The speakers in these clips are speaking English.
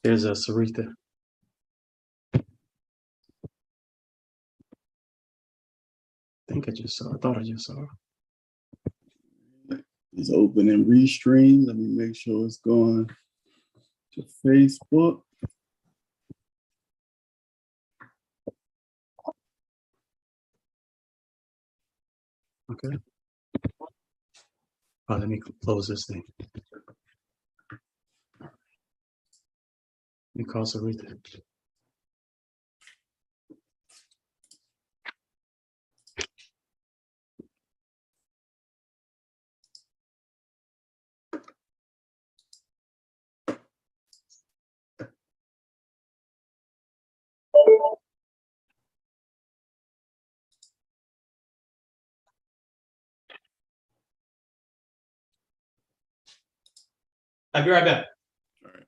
There's a Seretha. I think I just saw. I thought I just saw. It's open and restream. Let me make sure it's going to Facebook. Okay. Oh, let me close this thing. Let me call Sarita. I'll be right back. All right.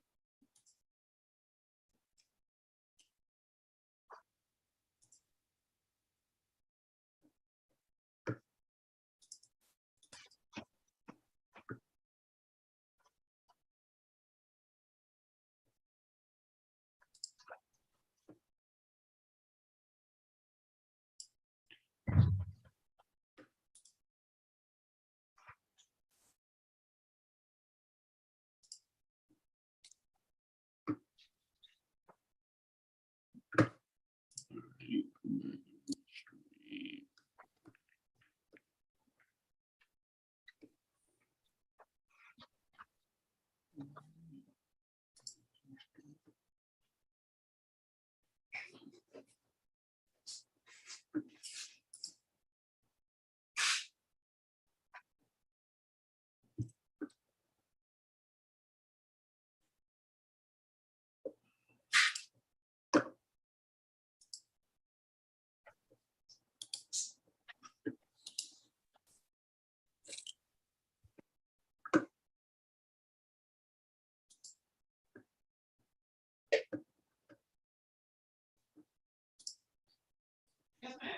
Yes, ma'am.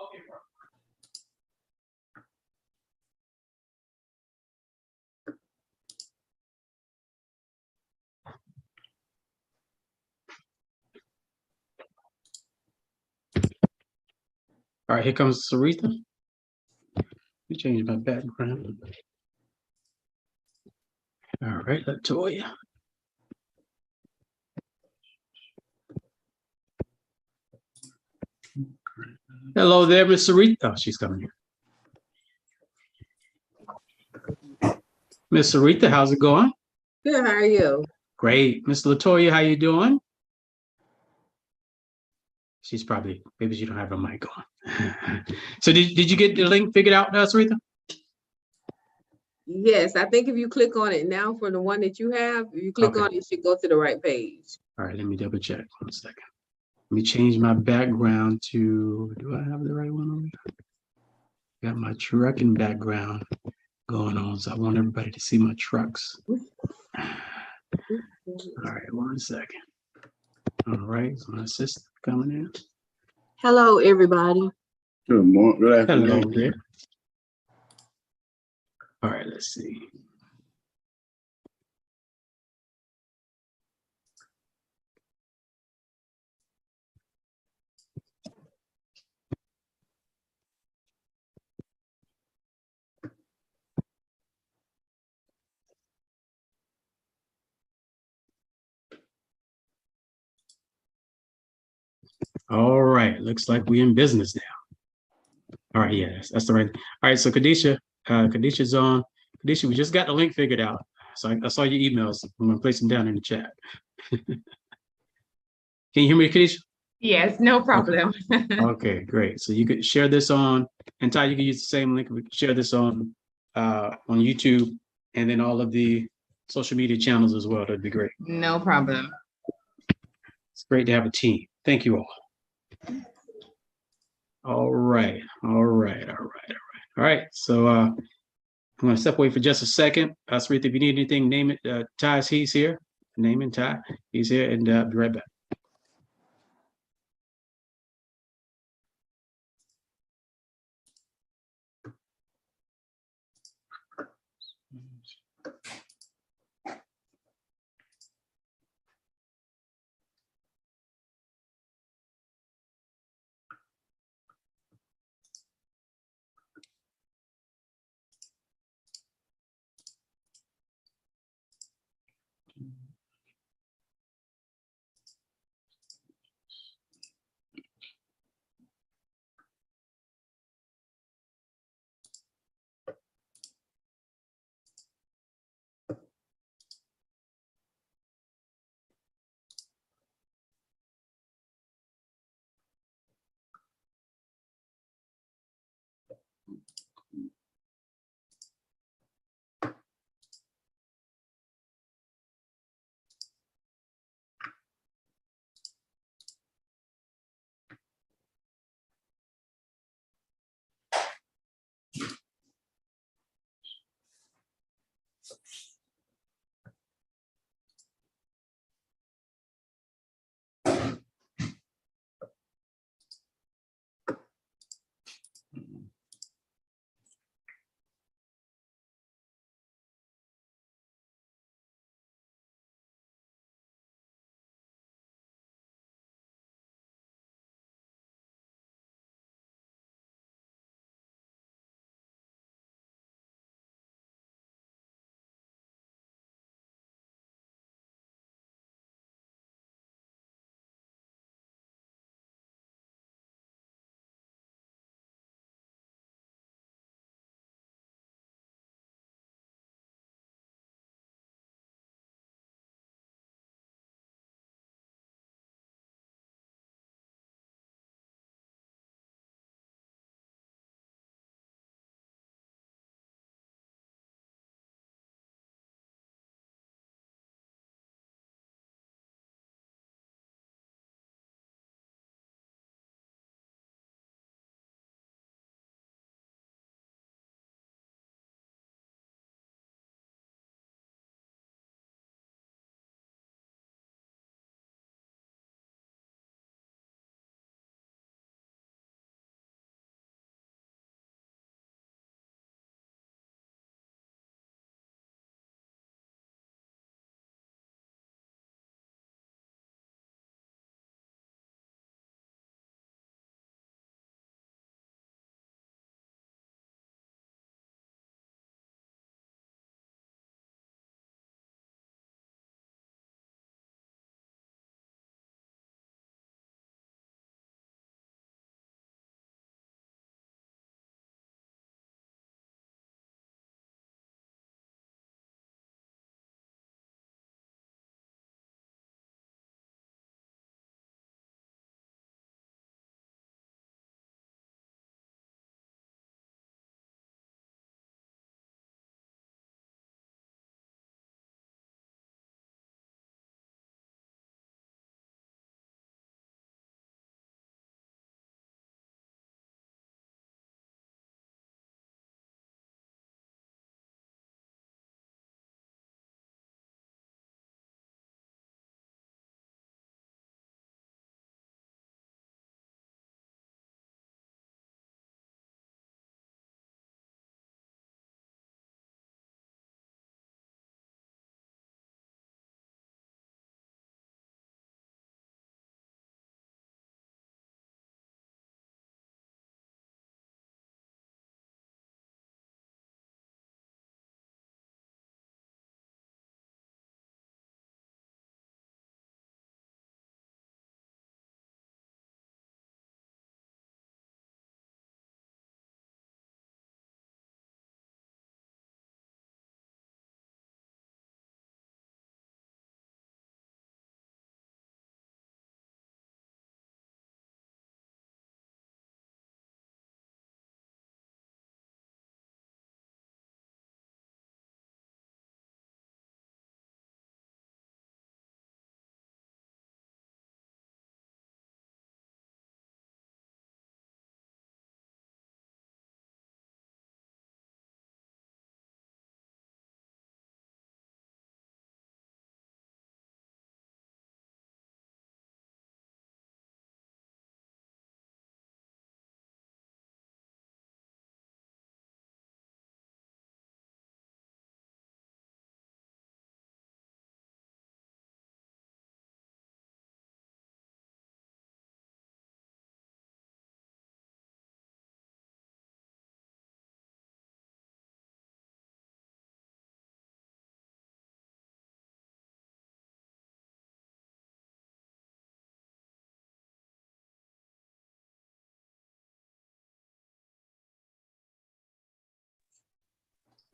Okay, bro. All right, here comes Sarita. Let me change my background. All right, Latoya. Hello there, Miss Sarita. Oh, she's coming here. Miss Sarita, how's it going? Good, how are you? Great. Miss Latoya, how you doing? She's probably, maybe she don't have her mic on. So did you get the link figured out, Sarita? Yes, I think if you click on it now for the one that you have, if you click Okay. on it, it should go to the right page. All right, let me double check. 1 second. Let me change my background to, do I have the right one over here? Got my trucking background going on, so I want everybody to see my trucks. All right, 1 second. All right, so my assistant coming in. Hello, everybody. Good morning. Good Hello afternoon. there. All right, let's see. All right, looks like we're in business now. All right, yeah, that's the right. All right, so Kadisha, Kadisha's on. Kadisha, we just got the link figured out. So I saw your emails. I'm gonna place them down in the chat. Can you hear me, Kadisha? Yes, no problem. Okay, great. So you could share this on, and Ty, you can use the same link. We can share this on YouTube and then all of the social media channels as well. That'd be great. No problem. It's great to have a team. Thank you all. All right, all right, all right, all right. All right, so I'm gonna step away for just a second. Sarita, if you need anything, name it. Ty's, he's here. Name it, Ty, he's here, and be right back.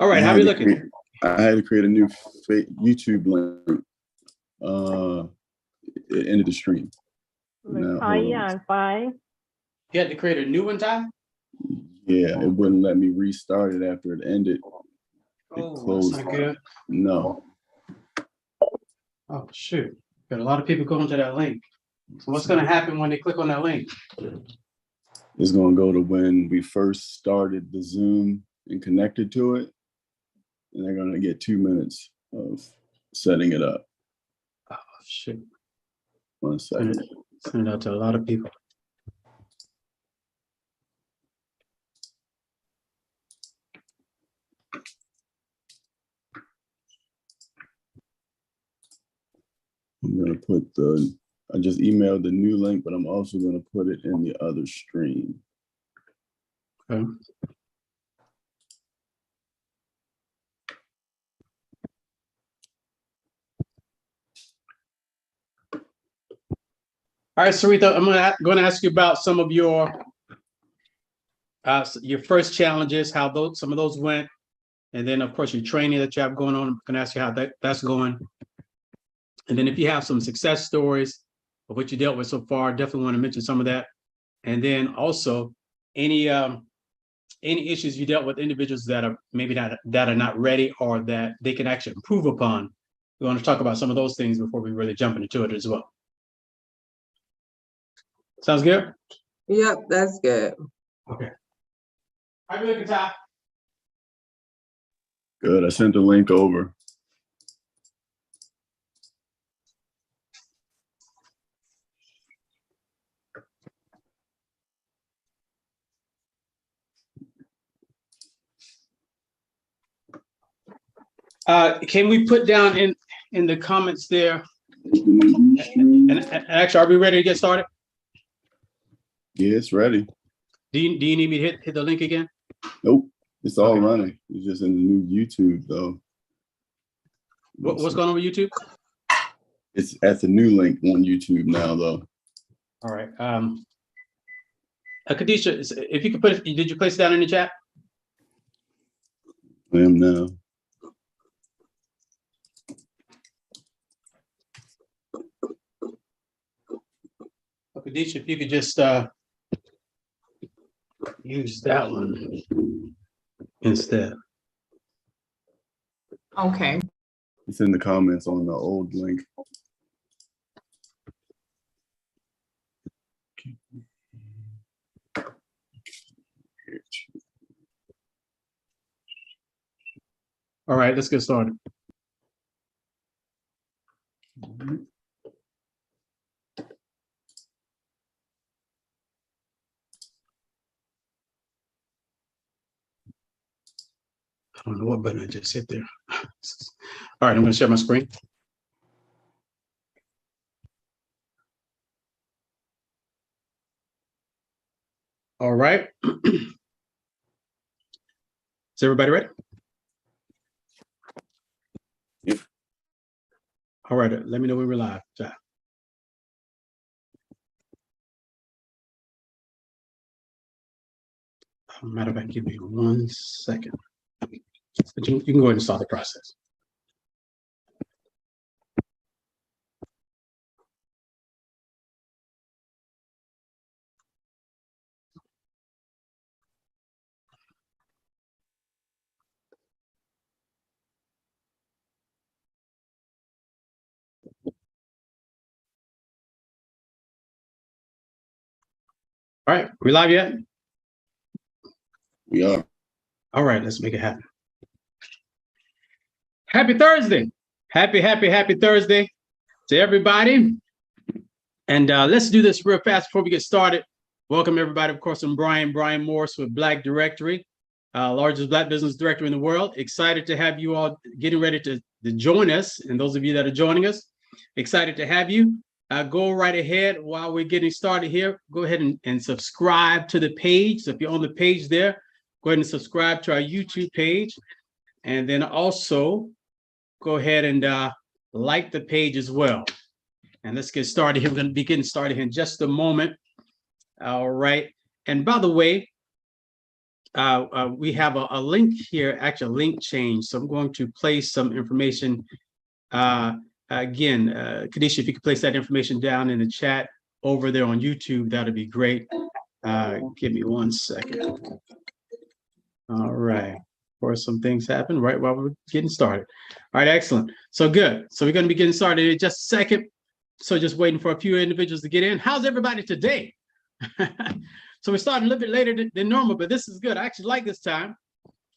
All right, how are you looking? I had to create a new YouTube link. It ended the stream. Now, hold on. Fine. You had to create a new one, Ty? Yeah, it wouldn't let me restart it after it ended. It Oh, closed. that's not good. No. Oh, shoot. Got a lot of people going to that link. So what's going to happen when they click on that link? It's going to go to when we first started the Zoom and connected to it. And they're going to get 2 minutes of setting it up. Oh, shoot. 1 second. Send it out to a lot of people. I'm going to put I just emailed the new link, but I'm also going to put it in the other stream. Okay. All right, Sarita, I'm going to ask you about some of your first challenges, how some of those went, and then of course your training that you have going on. I'm going to ask you how that's going, and then if you have some success stories of what you dealt with so far, definitely want to mention some of that, and then also any issues you dealt with individuals that are maybe that are not ready or that they can actually improve upon. We want to talk about some of those things before we really jump into it as well. Sounds good? Yep, that's good. Okay. How are you looking, Ty? Good. I sent the link over. Can we put down in the comments there? And actually, are we ready to get started? Yeah, it's ready. Do you need me to hit the link again? Nope. It's all Okay. running. It's just in the new YouTube though. What's going on with YouTube? It's at the new link on YouTube now though. All right. Khadisha, if you could put it, did you place it down in the chat? I am now. Khadisha, if you could just use that one instead. Okay. It's in the comments on the old link. All right, let's get started. I don't know what button I just hit there. All right, I'm going to share my screen. All right. Is everybody ready? Yep. All right, let me know when we're live. Matter of fact, give me 1 second. But you can go ahead and start the process. All right, we live yet? We are. All right, let's make it happen. Happy Thursday. Happy Thursday to everybody. And let's do this real fast before we get started. Welcome everybody. Of course, I'm Brian Morse with Black Directory, largest Black business directory in the world. Excited to have you all getting ready to join us. And those of you that are joining us, excited to have you. Go right ahead while we're getting started here. Go ahead and subscribe to the page. So if you're on the page there, go ahead and subscribe to our YouTube page. And then also go ahead and like the page as well. And let's get started here. We're going to be getting started in just a moment. All right. And by the way, we have a link here, actually a link change. So I'm going to place some information. Again, Kadisha, if you could place that information down in the chat over there on YouTube, that'd be great. Give me 1 second. All right. Of course, some things happen right while we're getting started. All right, excellent. So good. So we're going to be getting started in just a second. So just waiting for a few individuals to get in. How's everybody today? So we're starting a little bit later than normal, but this is good. I actually like this time.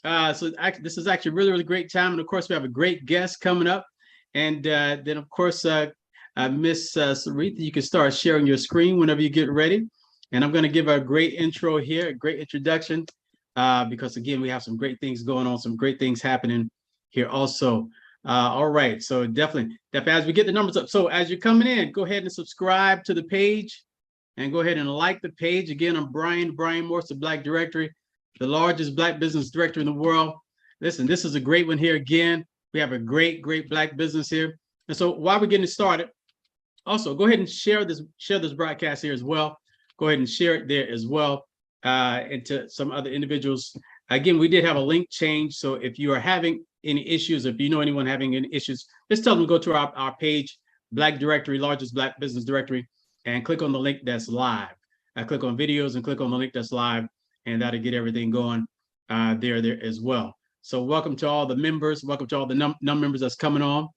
This is actually a really, really great time. And of course, we have a great guest coming up. And then, of course, Miss Sarita, you can start sharing your screen whenever you get ready. And I'm going to give a great intro here, a great introduction, because, again, we have some great things going on, some great things happening here also. All right. So definitely, as we get the numbers up. So as you're coming in, go ahead and subscribe to the page and go ahead and like the page. Again, I'm Brian Morse, the Black Directory, the largest Black business directory in the world. Listen, this is a great one here again. We have a great Black business here. And so while we're getting started, also go ahead and share this broadcast here as well. Go ahead and share it there as well, and to some other individuals. Again, we did have a link change. So if you are having any issues, if you know anyone having any issues, just tell them to go to our page, Black Directory, largest Black business directory, and click on the link that's live. Click on videos and click on the link that's live, and that'll get everything going there as well. So welcome to all the members. Welcome to all the members that's coming on.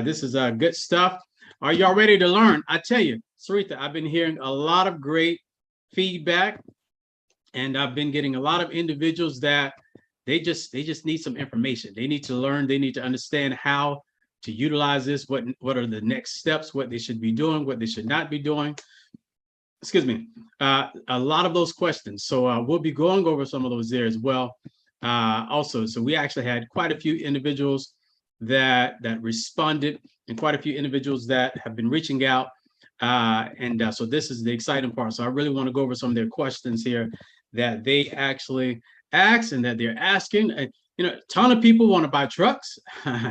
This is good stuff. Are y'all ready to learn? I tell you, Seretha, I've been hearing a lot of great feedback, and I've been getting a lot of individuals that they just need some information. They need to learn. They need to understand how to utilize this. What are the next steps? What they should be doing? What they should not be doing? Excuse me. A lot of those questions. So we'll be going over some of those there as well. Also, so we actually had quite a few individuals that responded, and quite a few individuals that have been reaching out. So this is the exciting part. So I really want to go over some of their questions here that they actually asked and that they're asking. You know, a ton of people want to buy trucks.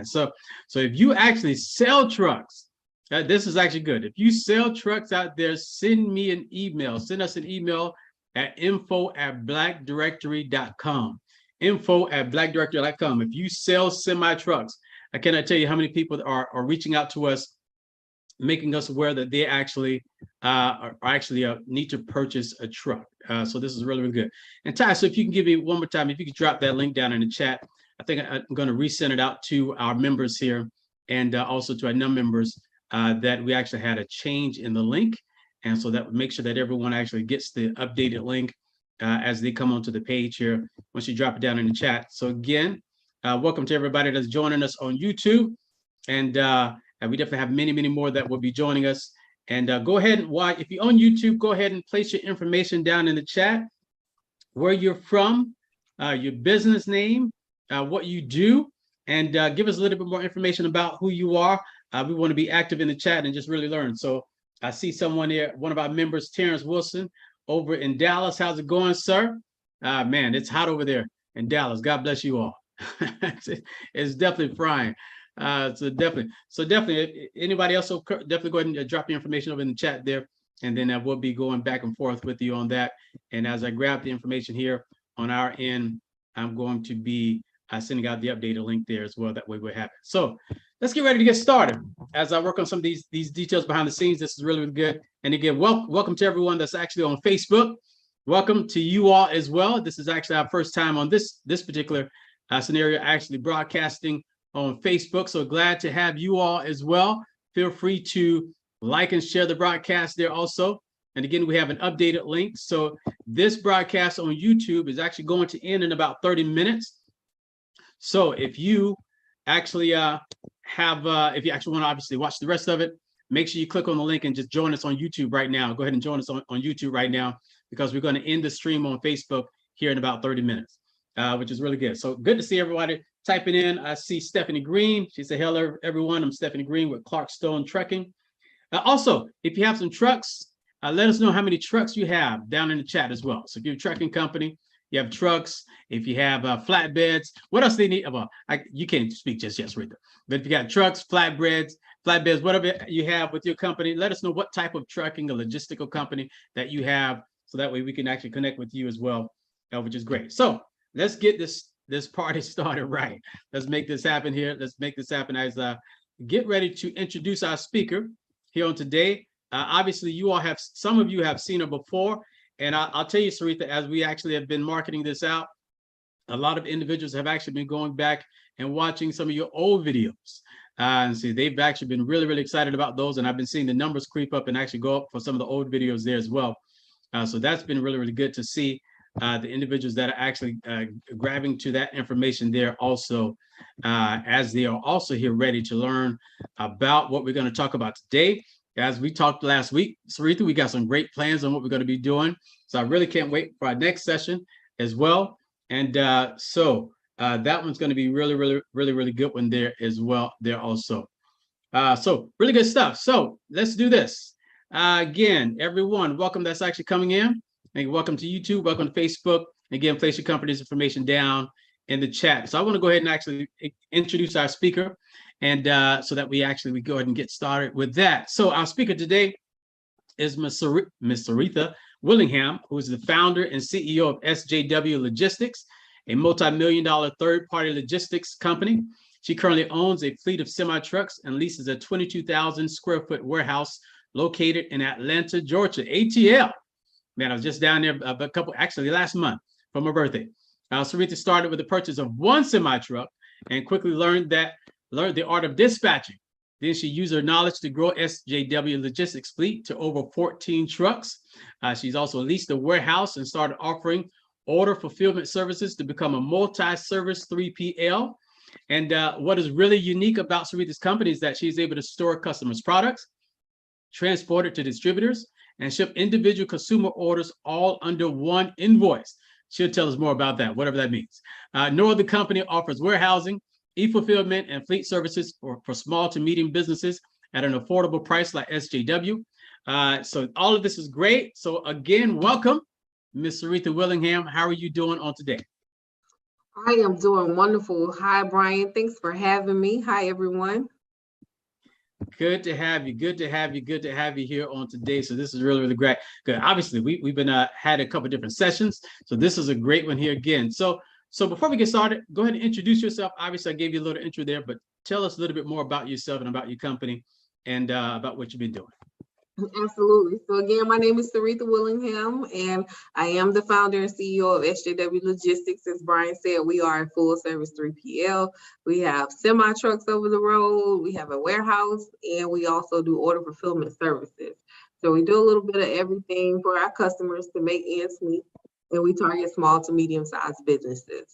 So if you actually sell trucks, this is actually good. If you sell trucks out there, send me an email. Send us an email at info@blackdirectory.com. info@blackdirectory.com. If you sell semi trucks, I cannot tell you how many people are reaching out to us, making us aware that they actually need to purchase a truck. So this is really, really good. And Ty, so if you can give me one more time, if you could drop that link down in the chat, I think I'm going to resend it out to our members here, and also to our non-members, that we actually had a change in the link. And so that would make sure that everyone actually gets the updated link as they come onto the page here, once you drop it down in the chat. So again, welcome to everybody that's joining us on YouTube. And we definitely have many, many more that will be joining us. And go ahead and if you're on YouTube, go ahead and place your information down in the chat, where you're from, your business name, what you do, and give us a little bit more information about who you are. We want to be active in the chat and just really learn. So I see someone here, one of our members, Terrence Wilson, over in Dallas. How's it going, sir? Man, it's hot over there in Dallas. God bless you all. It's definitely frying. So definitely, anybody else, so definitely go ahead and drop your information over in the chat there, and then we'll be going back and forth with you on that. And as I grab the information here on our end, I'm going to be sending out the updated link there as well. That way we're happy. So let's get ready to get started. As I work on some of these details behind the scenes, this is really, really good. And again, welcome to everyone that's actually on Facebook. Welcome to you all as well. This is actually our first time on this particular scenario, actually broadcasting on Facebook. So glad to have you all as well. Feel free to like and share the broadcast there also. And again, we have an updated link. So this broadcast on YouTube is actually going to end in about 30 minutes. So if you actually if you actually want to obviously watch the rest of it, make sure you click on the link and just join us on YouTube right now. Go ahead and join us on YouTube right now, because we're going to end the stream on Facebook here in about 30 minutes, which is really good. So good to see everybody typing in. I see Stephanie Green. She said, hello, everyone. I'm Stephanie Green with Clarkstone Trucking. Also, if you have some trucks, let us know how many trucks you have down in the chat as well. So if you're a trucking company, you have trucks, if you have flatbeds, what else do you need? Well, you can't speak just yet, Sarita. But if you got trucks, flatbeds, whatever you have with your company, let us know what type of trucking or logistical company that you have, so that way we can actually connect with you as well which is great. So let's get this party started right. Let's make this happen here. Let's make this happen as get ready to introduce our speaker here on today. Obviously, some of you have seen her before, and I'll tell you, Seretha, as we actually have been marketing this out, a lot of individuals have actually been going back and watching some of your old videos. And see, they've actually been really, really excited about those. And I've been seeing the numbers creep up and actually go up for some of the old videos there as well. So that's been really, really good to see the individuals that are actually grabbing to that information there also, as they are also here ready to learn about what we're going to talk about today. As we talked last week, Sarita, we got some great plans on what we're going to be doing. So I really can't wait for our next session as well. And that one's going to be really, really, really, really good one there as well there also. So really good stuff. So let's do this. Again, everyone, welcome that's actually coming in. And welcome to YouTube, welcome to Facebook. Again, place your company's information down in the chat. So I want to go ahead and actually introduce our speaker, and so that we go ahead and get started with that. So our speaker today is Ms. Seretha Willingham, who is the founder and CEO of SJW Logistics, a multi-million-dollar third-party logistics company. She currently owns a fleet of semi-trucks and leases a 22,000 square foot warehouse located in Atlanta, Georgia, ATL. Man, I was just down there last month for my birthday. Seretha started with the purchase of one semi-truck and quickly learned the art of dispatching. Then she used her knowledge to grow SJW Logistics fleet to over 14 trucks. She's also leased a warehouse and started offering order fulfillment services to become a multi-service 3PL. And what is really unique about Seretha's company is that she's able to store customers' products, transport it to distributors, and ship individual consumer orders all under one invoice. She'll tell us more about that, whatever that means. No other company offers warehousing, e-fulfillment, and fleet services for small to medium businesses at an affordable price like SJW. So all of this is great. So again, welcome, Ms. Seretha Willingham. How are you doing on today? I am doing wonderful. Hi, Brian. Thanks for having me. Hi, everyone. Good to have you. Good to have you. Good to have you here on today. So this is really, really great. Good. Obviously, we've been had a couple of different sessions. So this is a great one here again. So before we get started, go ahead and introduce yourself. Obviously, I gave you a little intro there, but tell us a little bit more about yourself and about your company and about what you've been doing. Absolutely. So again, my name is Seretha Willingham, and I am the founder and CEO of SJW Logistics. As Brian said, we are a full service 3PL. We have semi trucks over the road. We have a warehouse, and we also do order fulfillment services. So we do a little bit of everything for our customers to make ends meet, and we target small to medium sized businesses.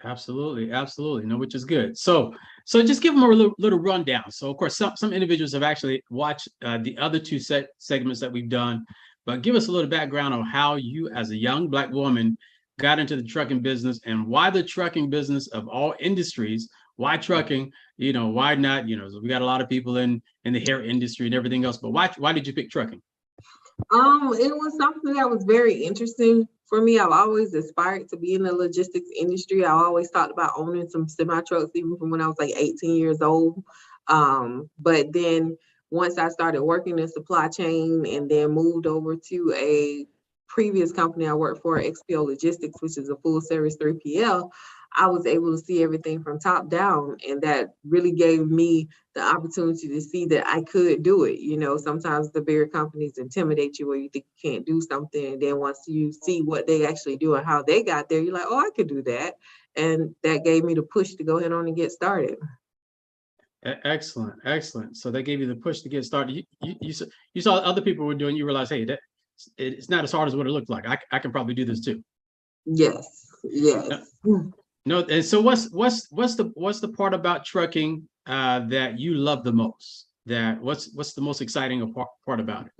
Absolutely, absolutely. No, which is good. So just give them a little rundown. So of course, some individuals have actually watched the other two segments that we've done, but give us a little background on how you, as a young Black woman, got into the trucking business and why the trucking business of all industries. Why trucking? Why not? We got a lot of people in the hair industry and everything else, but why did you pick trucking? It was something that was very interesting for me. I've always aspired to be in the logistics industry. I always talked about owning some semi trucks, even from when I was like 18 years old. But then once I started working in supply chain and then moved over to a previous company I worked for, XPO Logistics, which is a full service 3PL, I was able to see everything from top down, and that really gave me the opportunity to see that I could do it. Sometimes the bigger companies intimidate you where you think you can't do something, and then once you see what they actually do and how they got there, you're like, oh, I could do that. And that gave me the push to go ahead on and get started. Excellent, excellent. So that gave you the push to get started. You saw other people were doing, you realized, hey, it's not as hard as what it looked like. I can probably do this too. Yes. No, and so what's the part about trucking that you love the most? What's the most exciting part about it?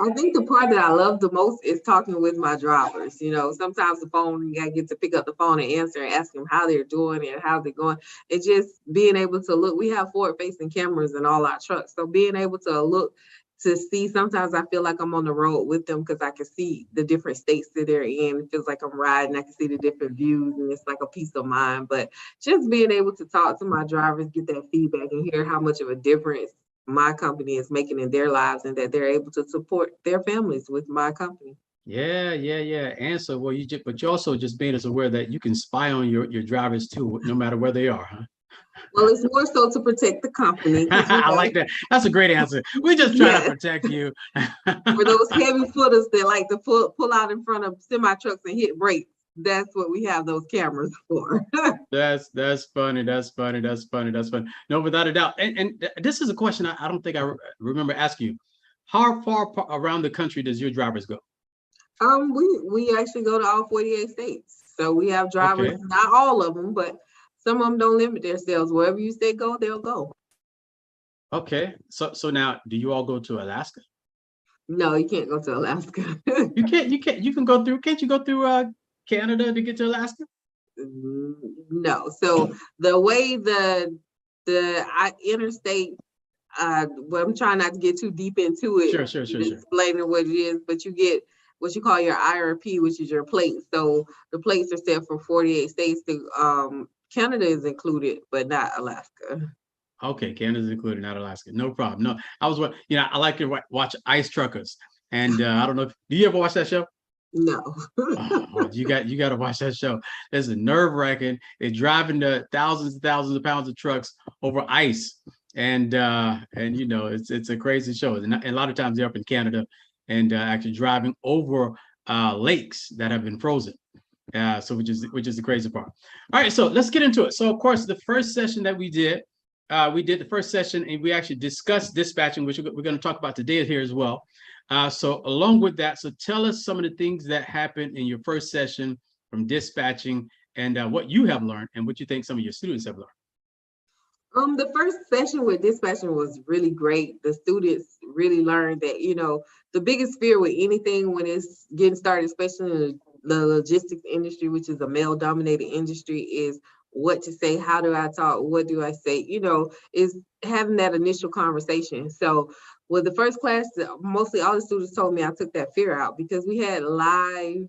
I think the part that I love the most is talking with my drivers. Sometimes the phone, I get to pick up the phone and answer and ask them how they're doing and how they're going. It's just being able to look. We have forward-facing cameras in all our trucks, so being able to look to see. Sometimes I feel like I'm on the road with them because I can see the different states that they're in. It feels like I'm riding. I can see the different views, and it's like a peace of mind. But just being able to talk to my drivers, get that feedback, and hear how much of a difference my company is making in their lives, and that they're able to support their families with my company. Yeah, yeah, yeah. And so, well, but you also just made us aware that you can spy on your drivers too, no matter where they are, huh? Well, it's more so to protect the company because I like that. That's a great answer. We just try to yeah, protect you. for those heavy footers that like to pull out in front of semi trucks and hit brakes. That's what we have those cameras for. That's funny. That's funny. That's funny. That's funny. No, without a doubt. And this is a question I don't think I remember asking you. How far around the country does your drivers go? We actually go to all 48 states. So we have drivers, Okay. not all of them, but some of them don't limit themselves. Wherever you say go, they'll go. Okay. So now, do you all go to Alaska? No, you can't go to Alaska. You can't. You can't. You can go through. Can't you go through Canada to get to Alaska? No. So the way the interstate, well, I'm trying not to get too deep into it, Sure. explaining what it is, but you get what you call your IRP, which is your plates. So the plates are set for 48 states. Canada is included, but not Alaska. Okay, Canada's included, not Alaska. No problem. No, I was, I like to watch Ice Truckers, and I don't know. Do you ever watch that show? No. Oh, you got to watch that show. It's a nerve-wracking. They're driving the thousands and thousands of pounds of trucks over ice, and it's a crazy show. And a lot of times they're up in Canada and actually driving over lakes that have been frozen. So which is the crazy part. All right, so let's get into it. So of course, the first session that we did the first session and we actually discussed dispatching, which we're going to talk about today here as well. So along with that, so tell us some of the things that happened in your first session from dispatching and what you have learned and what you think some of your students have learned. The first session with dispatching was really great. The students really learned that, the biggest fear with anything when it's getting started, especially in the logistics industry, which is a male-dominated industry, is what to say, how do I talk, what do I say, is having that initial conversation. So with the first class, mostly all the students told me I took that fear out because we had live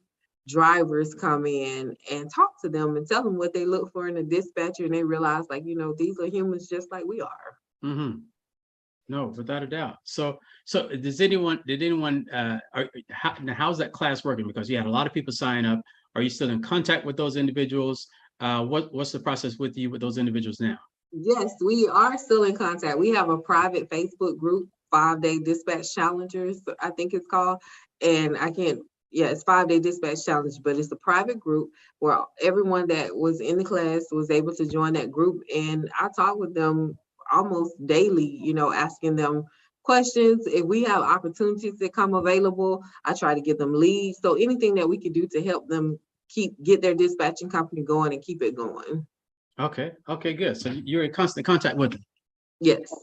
drivers come in and talk to them and tell them what they look for in a dispatcher, and they realize these are humans just like we are. Mm-hmm. No, without a doubt. So did anyone how's that class working? Because you had a lot of people sign up. Are you still in contact with those individuals? What's the process with those individuals now? Yes, we are still in contact. We have a private Facebook group, 5-Day Dispatch Challengers, I think it's called. And it's 5-Day Dispatch Challenge, but it's a private group where everyone that was in the class was able to join that group. And I talk with them almost daily, asking them questions. If we have opportunities that come available, I try to give them leads. So anything that we can do to help them get their dispatching company going and keep it going. Okay, good. So you're in constant contact with them. Yes.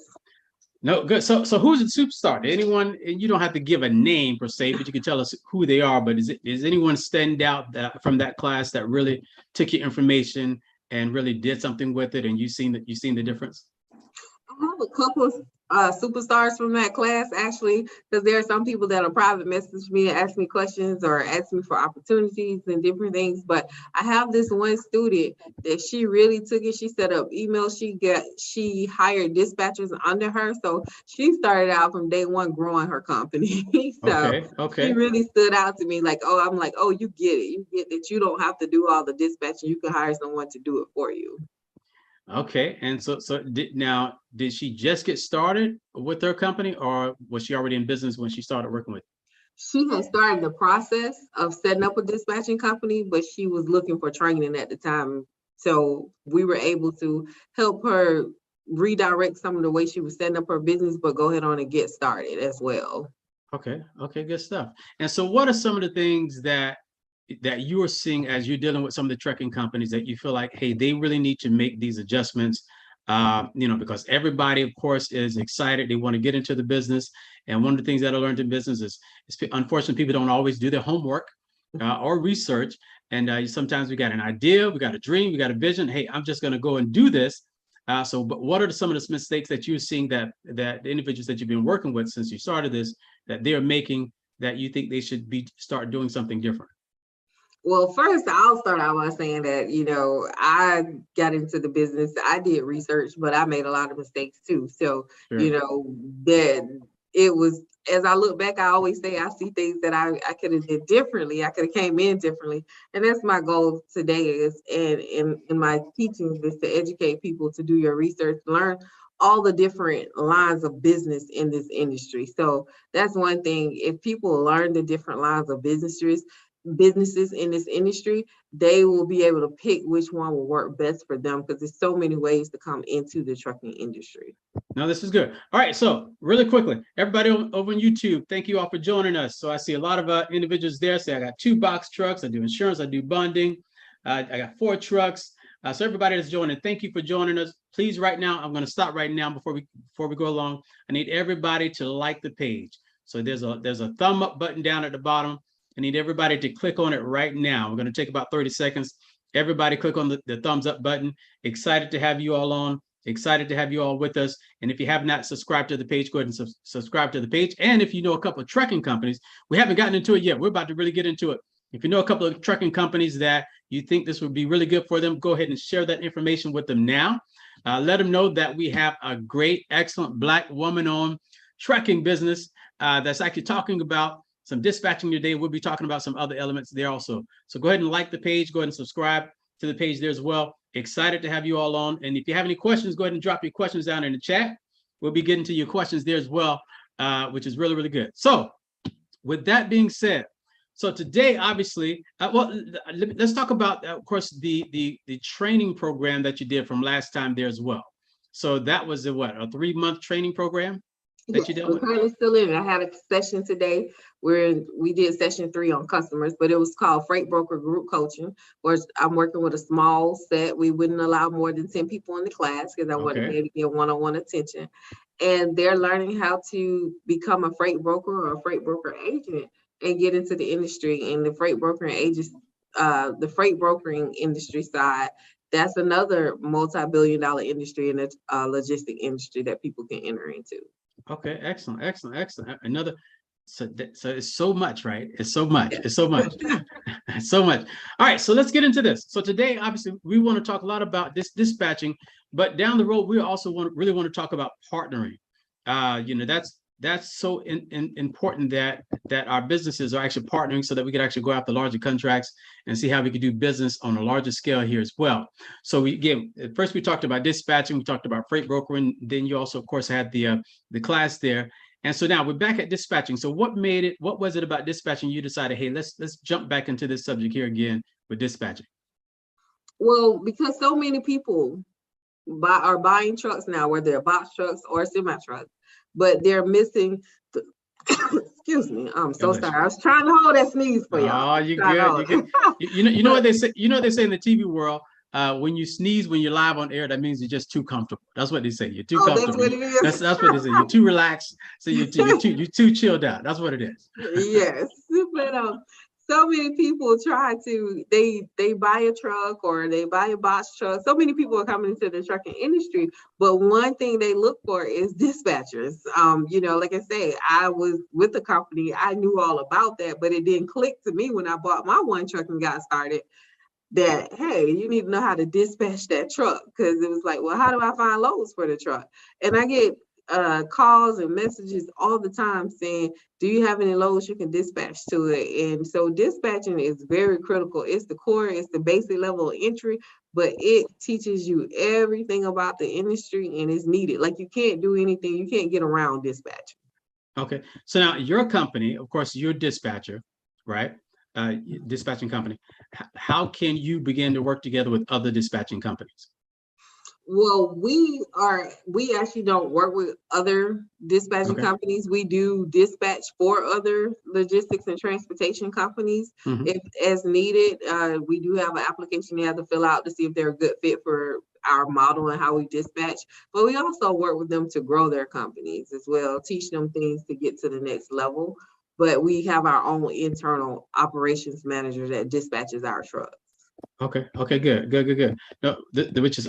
No, good. So who's the superstar? Anyone, and you don't have to give a name per se, but you can tell us who they are. But is anyone stand out from that class that really took your information and really did something with it, and you've seen the difference? I have a couple of superstars from that class, actually, because there are some people that will private message me and ask me questions or ask me for opportunities and different things. But I have this one student that she really took it. She set up emails. She hired dispatchers under her. So she started out from day one growing her company. So Okay. she really stood out to me. I'm like, oh, you get it. You get that you don't have to do all the dispatching. You can hire someone to do it for you. Okay, and so did she just get started with her company, or was she already in business when she started working with you? She had started the process of setting up a dispatching company, but she was looking for training at the time. So we were able to help her redirect some of the way she was setting up her business, but go ahead on and get started as well. Okay, good stuff. And so what are some of the things that you are seeing as you're dealing with some of the trucking companies that you feel like, hey, they really need to make these adjustments, because everybody, of course, is excited. They want to get into the business. And one of the things that I learned in business is unfortunately, people don't always do their homework or research. And sometimes we got an idea, we got a dream, we got a vision. Hey, I'm just going to go and do this. But what are some of the mistakes that you're seeing that the individuals that you've been working with since you started this, that they're making, that you think they should start doing something different? Well, first, I'll start out by saying that, I got into the business. I did research, but I made a lot of mistakes too. So, Sure. that it was, as I look back, I always say I see things that I could have did differently. I could have came in differently. And that's my goal today is, and in my teachings is to educate people to do your research, learn all the different lines of business in this industry. So that's one thing. If people learn the different lines of businesses in this industry, they will be able to pick which one will work best for them, because there's so many ways to come into the trucking industry. No, this is good. All right, so really quickly, everybody over on YouTube, thank you all for joining us. So I see a lot of individuals there say I got 2 box trucks, I do insurance, I do bonding, I got 4 trucks. So everybody that's joining, thank you for joining us. Please, right now, I'm going to stop right now before we go along. I need everybody to like the page. So there's a thumb up button down at the bottom. I need everybody to click on it right now. We're going to take about 30 seconds. Everybody click on the thumbs up button. Excited to have you all on. Excited to have you all with us. And if you have not subscribed to the page, go ahead and subscribe to the page. And if you know a couple of trucking companies, we haven't gotten into it yet. We're about to really get into it. If you know a couple of trucking companies that you think this would be really good for them, go ahead and share that information with them now. Let them know that we have a great, excellent Black woman-owned trucking business that's actually talking about some dispatching today. We'll be talking about some other elements there also. So go ahead and like the page. Go ahead and subscribe to the page there as well. Excited to have you all on. And if you have any questions, go ahead and drop your questions down in the chat. We'll be getting to your questions there as well, which is really, really good. So with that being said, so today, obviously, let's talk about, of course, the training program that you did from last time there as well. So that was a 3-month training program that you did? I'm currently still in it. I had a session today where we did session 3 on customers, but it was called Freight Broker Group Coaching, where I'm working with a small set. We wouldn't allow more than 10 people in the class because I wanted to be able to get one-on-one attention. And they're learning how to become a freight broker or a freight broker agent and get into the industry. And the freight brokering agents, the freight brokering industry side, that's another multi-billion-dollar industry in the logistic industry that people can enter into. Okay, excellent. Another, so it's so much, right? It's so much. It's so much. It's so much. All right, so let's get into this. So today, obviously, we want to talk a lot about this dispatching, but down the road, we also really want to talk about partnering. That's so important that our businesses are actually partnering so that we can actually go after larger contracts and see how we can do business on a larger scale here as well. So first we talked about dispatching, we talked about freight brokering, then you also, of course, had the class there. And so now we're back at dispatching. So what was it about dispatching you decided, hey, let's jump back into this subject here again with dispatching? Well, because so many people are buying trucks now, whether they're box trucks or semi trucks, but they're missing excuse me, I'm so sorry. I was trying to hold that sneeze for y'all. Oh, you're good. You know what they say. You know what they say in the TV world. When you sneeze when you're live on air, that means you're just too comfortable. That's what they say. You're too comfortable. That's what it is. That's what they say. You're too relaxed. So you're too chilled out. That's what it is. Yes, but so many people try to, they buy a truck or they buy a box truck. So many people are coming into the trucking industry, but one thing they look for is dispatchers. Like I say, I was with the company. I knew all about that, but it didn't click to me when I bought my one truck and got started that, hey, you need to know how to dispatch that truck. Because it was like, well, how do I find loads for the truck? And I get calls and messages all the time saying, do you have any loads you can dispatch to it? And so dispatching is very critical. It's the core, it's the basic level of entry, but it teaches you everything about the industry and it's needed. Like you can't do anything, you can't get around dispatching. Okay, so now your company, of course, you're a dispatcher, right? Dispatching company. How can you begin to work together with other dispatching companies? Well, we actually don't work with other dispatching companies. We do dispatch for other logistics and transportation companies if as needed. We do have an application you have to fill out to see if they're a good fit for our model and how we dispatch. But we also work with them to grow their companies as well, teach them things to get to the next level. But we have our own internal operations manager that dispatches our trucks. Okay, good. No, which is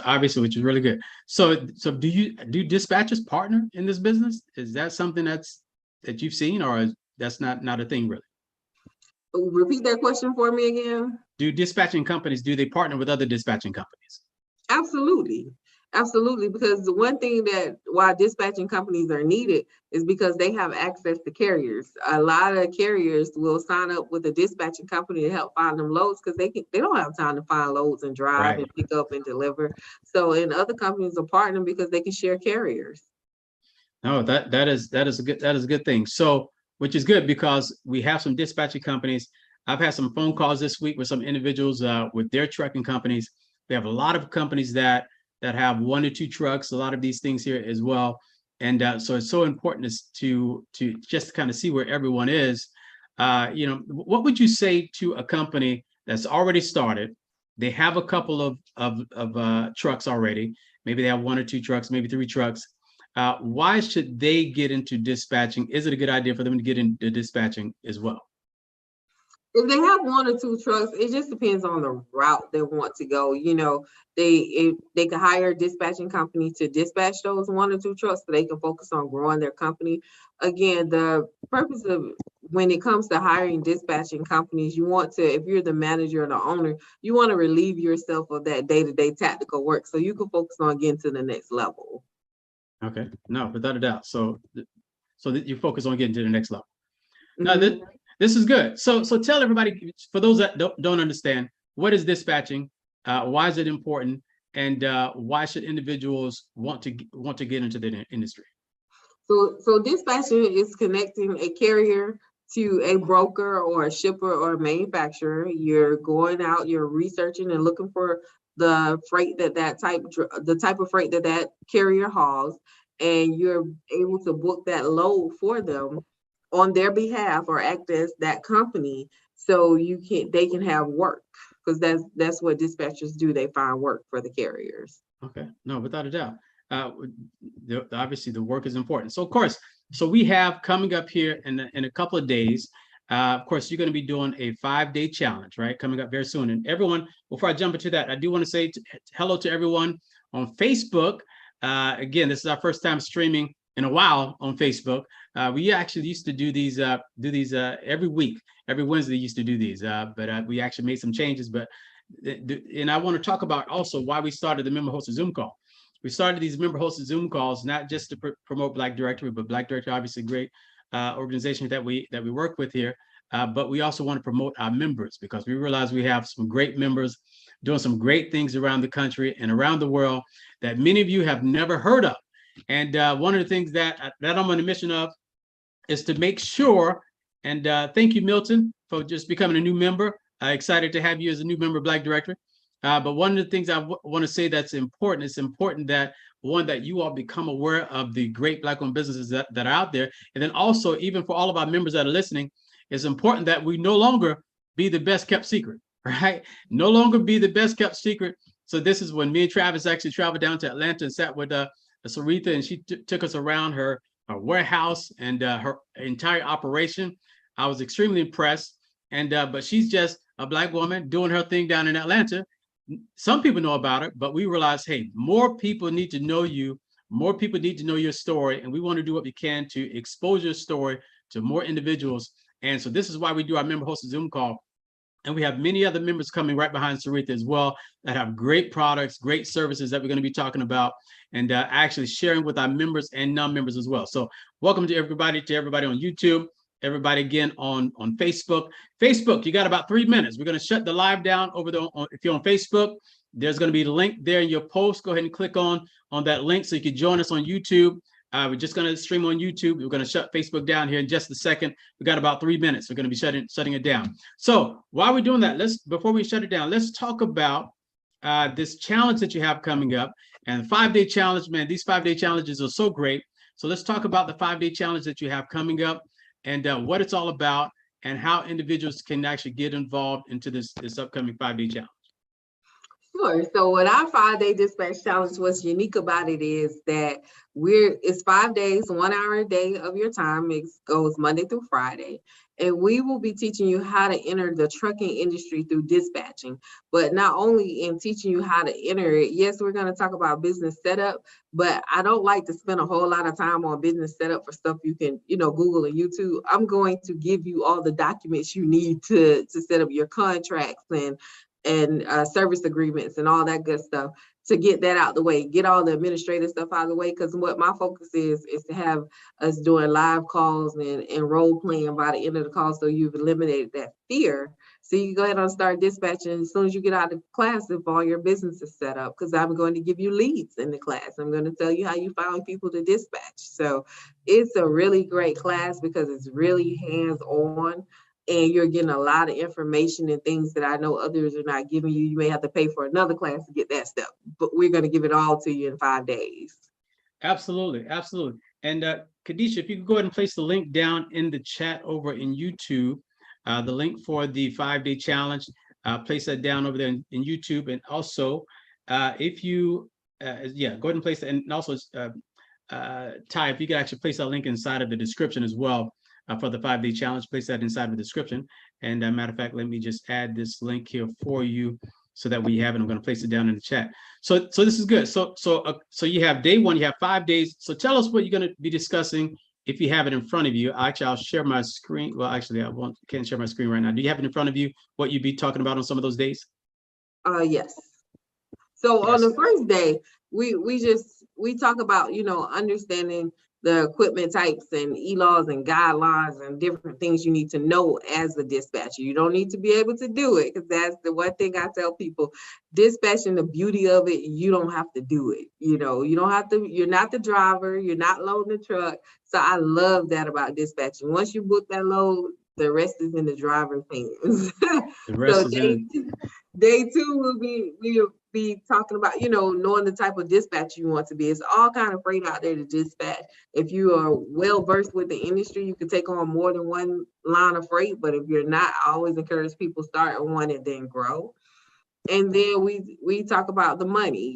really good. So do dispatchers partner in this business? Is that something that you've seen, or that's not a thing really? Repeat that question for me again. Do dispatching companies, do they partner with other dispatching companies? Absolutely. Absolutely, because the one thing that why dispatching companies are needed is because they have access to carriers. A lot of carriers will sign up with a dispatching company to help find them loads because they don't have time to find loads and drive Right. and pick up and deliver. So, and other companies are partnering because they can share carriers. No, that is a good thing. So, which is good because we have some dispatching companies. I've had some phone calls this week with some individuals with their trucking companies. We have a lot of companies that have 1 or 2 trucks. A lot of these things here as well, and so it's so important to just kind of see where everyone is. What would you say to a company that's already started? They have a couple of trucks already. Maybe they have 1 or 2 trucks, maybe 3 trucks. Why should they get into dispatching? Is it a good idea for them to get into dispatching as well? If they have 1 or 2 trucks, it just depends on the route they want to go. If they can hire a dispatching company to dispatch those 1 or 2 trucks so they can focus on growing their company. Again, the purpose of when it comes to hiring dispatching companies, you want to, if you're the manager or the owner, you want to relieve yourself of that day-to-day tactical work so you can focus on getting to the next level. Okay, no, without a doubt. So that you focus on getting to the next level. Now, this is good. So tell everybody, for those that don't understand, what is dispatching? Why is it important? And why should individuals want to get into the industry? So dispatching is connecting a carrier to a broker or a shipper or a manufacturer. You're going out, you're researching and looking for the freight the type of freight that carrier hauls, and you're able to book that load for them on their behalf or act as that company so they can have work, because that's what dispatchers do. They find work for the carriers. Okay, no, without a doubt. Obviously the work is important. So of course, we have coming up here in a couple of days. Of course, you're going to be doing a 5-day challenge, right? Coming up very soon. And everyone, before I jump into that, I do want to say hello to everyone on Facebook. Again, this is our first time streaming in a while on Facebook. We actually used to do these every week, every Wednesday used to do these, but we actually made some changes. But and I want to talk about also why we started the member hosted Zoom call. We started these member hosted Zoom calls not just to promote Black Directory, but Black Directory, obviously a great organization that we work with here. But we also want to promote our members because we realize we have some great members doing some great things around the country and around the world that many of you have never heard of. And one of the things that I'm on a mission of is to make sure, and thank you, Milton, for just becoming a new member. Excited to have you as a new member of Black Directory. But one of the things I want to say that's important, it's important that that you all become aware of the great Black-owned businesses that are out there. And then also, even for all of our members that are listening, it's important that we no longer be the best kept secret, right? No longer be the best kept secret. So this is when me and Travis actually traveled down to Atlanta and sat with Seretha, and she took us around her warehouse and her entire operation. I was extremely impressed. And but she's just a Black woman doing her thing down in Atlanta. Some people know about her, but we realized, hey, more people need to know you. More people need to know your story. And we want to do what we can to expose your story to more individuals. And so this is why we do our member hosted Zoom call. And we have many other members coming right behind Sarita as well that have great products, great services that we're going to be talking about and actually sharing with our members and non-members as well. So welcome to everybody on YouTube, everybody again on Facebook. Facebook, you got about 3 minutes. We're going to shut the live down over there. If you're on Facebook, there's going to be a link there in your post. Go ahead and click on that link so you can join us on YouTube. We're just going to stream on YouTube. We're going to shut Facebook down here in just a second. We got about 3 minutes. We're going to be shutting it down. So while we're doing that, before we shut it down, let's talk about this challenge that you have coming up. And the 5-day challenge, man, these 5-day challenges are so great. So let's talk about the 5-day challenge that you have coming up and what it's all about and how individuals can actually get involved into this upcoming 5-day challenge. Sure. So what our 5-day dispatch challenge, what's unique about it is that it's 5 days, 1 hour a day of your time. It goes Monday through Friday. And we will be teaching you how to enter the trucking industry through dispatching. But not only in teaching you how to enter it, yes, we're going to talk about business setup, but I don't like to spend a whole lot of time on business setup for stuff you can, Google and YouTube. I'm going to give you all the documents you need to set up your contracts and service agreements and all that good stuff. to get that out the way, get all the administrative stuff out of the way. Because what my focus is to have us doing live calls and role playing by the end of the call. So you've eliminated that fear. So you go ahead and start dispatching as soon as you get out of class if all your business is set up, because I'm going to give you leads in the class. I'm going to tell you how you find people to dispatch. So it's a really great class because it's really hands-on. And you're getting a lot of information and things that I know others are not giving you. You may have to pay for another class to get that stuff, but we're going to give it all to you in 5 days. Absolutely, absolutely. And Khadisha, if you could go ahead and place the link down in the chat over in YouTube, the link for the 5-day challenge, place that down over there in YouTube. And also, if you, go ahead and place that. And also, Ty, if you could actually place that link inside of the description as well. For the 5-day challenge, place that inside of the description. And matter of fact, let me just add this link here for you so that we have it. I'm going to place it down in the chat. So this is good. So you have day 1, you have 5 days. So tell us what you're going to be discussing if you have it in front of you. Actually, I'll share my screen. Well, actually, can't share my screen right now. Do you have it in front of you? What you'd be talking about on some of those days? Yes. So on the first day, we talk about, understanding the equipment types and e-laws and guidelines and different things you need to know as a dispatcher. You don't need to be able to do it, because that's the one thing I tell people. Dispatching, the beauty of it, you don't have to do it. You don't have to, you're not the driver, you're not loading the truck. So I love that about dispatching. Once you book that load, the rest is in the driver's hands. The rest So is in. day 2 we'll be talking about, knowing the type of dispatch you want to be. It's all kind of freight out there to dispatch. If you are well versed with the industry, you can take on more than one line of freight. But if you're not, I always encourage people start at one and then grow. And then we talk about the money,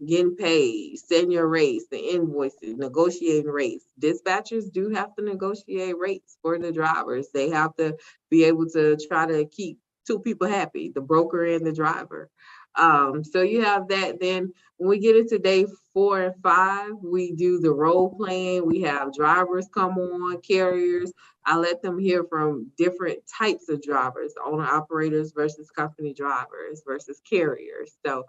getting paid, setting your rates, the invoices, negotiating rates. Dispatchers do have to negotiate rates for the drivers. They have to be able to try to keep 2 people happy, the broker and the driver. So you have that. Then when we get into day 4 and 5, we do the role playing. We have drivers come on, carriers. I let them hear from different types of drivers, owner operators versus company drivers versus carriers. So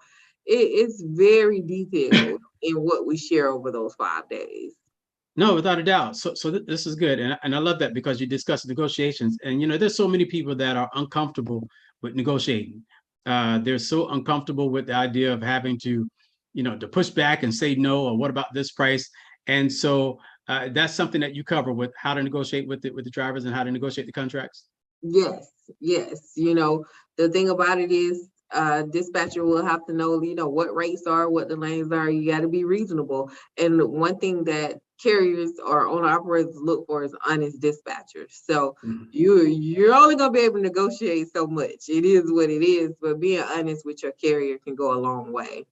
it's very detailed in what we share over those 5 days. No, without a doubt. So this is good. And I love that, because you discuss negotiations. And, there's so many people that are uncomfortable with negotiating. They're so uncomfortable with the idea of having to, to push back and say no, or what about this price? And so that's something that you cover with how to negotiate with the drivers and how to negotiate the contracts. Yes. The thing about it is, dispatcher will have to know, what rates are, what the lanes are. You got to be reasonable. And one thing that carriers or owner operators look for is honest dispatchers. So you're only going to be able to negotiate so much. It is what it is, but being honest with your carrier can go a long way.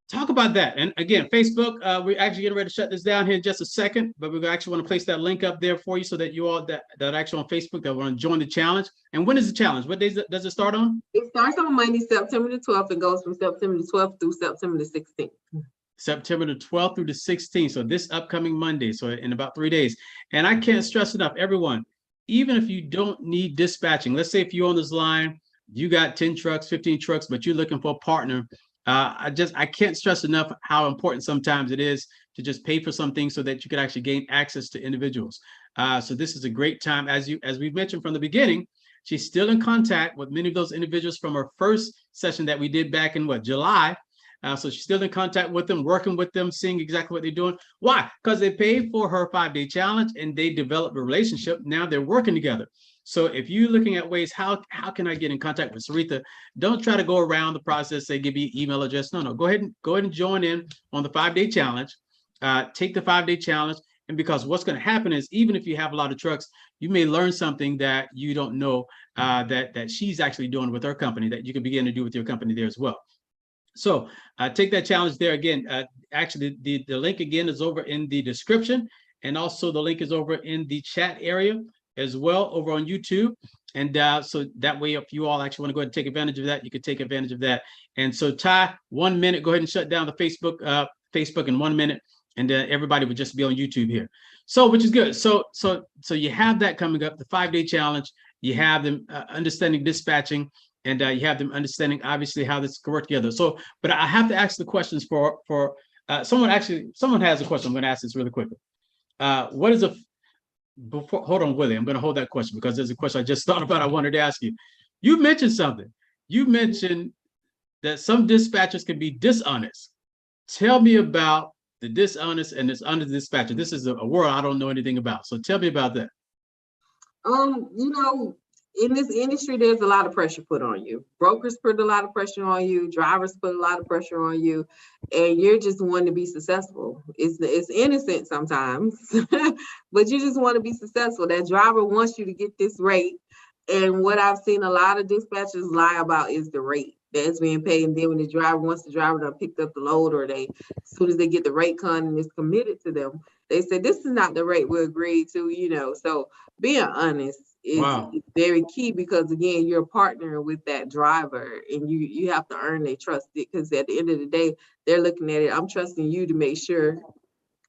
Talk about that. And again, Facebook, we're actually getting ready to shut this down here in just a second, but we actually want to place that link up there for you so that you all that actually on Facebook that want to join the challenge. And when is the challenge? What days does it start on? It starts on Monday, September the 12th, and goes from September the 12th through September the 16th. September the 12th through the 16th. So this upcoming Monday, so in about 3 days. And I can't stress enough, everyone, even if you don't need dispatching, let's say if you're on this line, you got 10 trucks, 15 trucks, but you're looking for a partner. I can't stress enough how important sometimes it is to just pay for something so that you can actually gain access to individuals. So this is a great time. As we've mentioned from the beginning, she's still in contact with many of those individuals from her first session that we did back in July. So she's still in contact with them, working with them, seeing exactly what they're doing. Why? Because they paid for her 5-day challenge and they developed a relationship. Now they're working together. So if you're looking at ways, how can I get in contact with Seretha? Don't try to go around the process, say, give me an email address. No, go ahead and join in on the 5-day challenge. Take the 5-day challenge. And because what's going to happen is, even if you have a lot of trucks, you may learn something that you don't know that she's actually doing with her company that you can begin to do with your company there as well. So take that challenge there. Again, actually, the link again is over in the description. And also the link is over in the chat area as well over on YouTube. And so that way, if you all actually want to go ahead and take advantage of that, you can take advantage of that. And so Ty, 1 minute, go ahead and shut down the Facebook in 1 minute. And everybody would just be on YouTube here. So, which is good. So you have that coming up, the 5-day challenge. You have them understanding dispatching. and you have them understanding obviously how this can work together. So, but I have to ask the questions for someone has a question. I'm going to ask this really quickly. What is a before? Hold on, Willie. I'm going to hold that question because there's a question I just thought about. I wanted to ask you. You mentioned something. You mentioned that some dispatchers can be dishonest. Tell me about the dishonest and dishonest dispatcher. This is a world I don't know anything about. So tell me about that. You know, in this industry, there's a lot of pressure put on you. Brokers put a lot of pressure on you. Drivers put a lot of pressure on you, and you're just wanting to be successful. It's innocent sometimes, but you just want to be successful. That driver wants you to get this rate, and what I've seen a lot of dispatchers lie about is the rate that's being paid. And then when the driver done picked up the load, or as soon as they get the rate con and it's committed to them, they say this is not the rate we agreed to. You know, so being honest is very key, because again, you're partnering with that driver, and you have to earn their trust, because at the end of the day, they're looking at it. I'm trusting you to make sure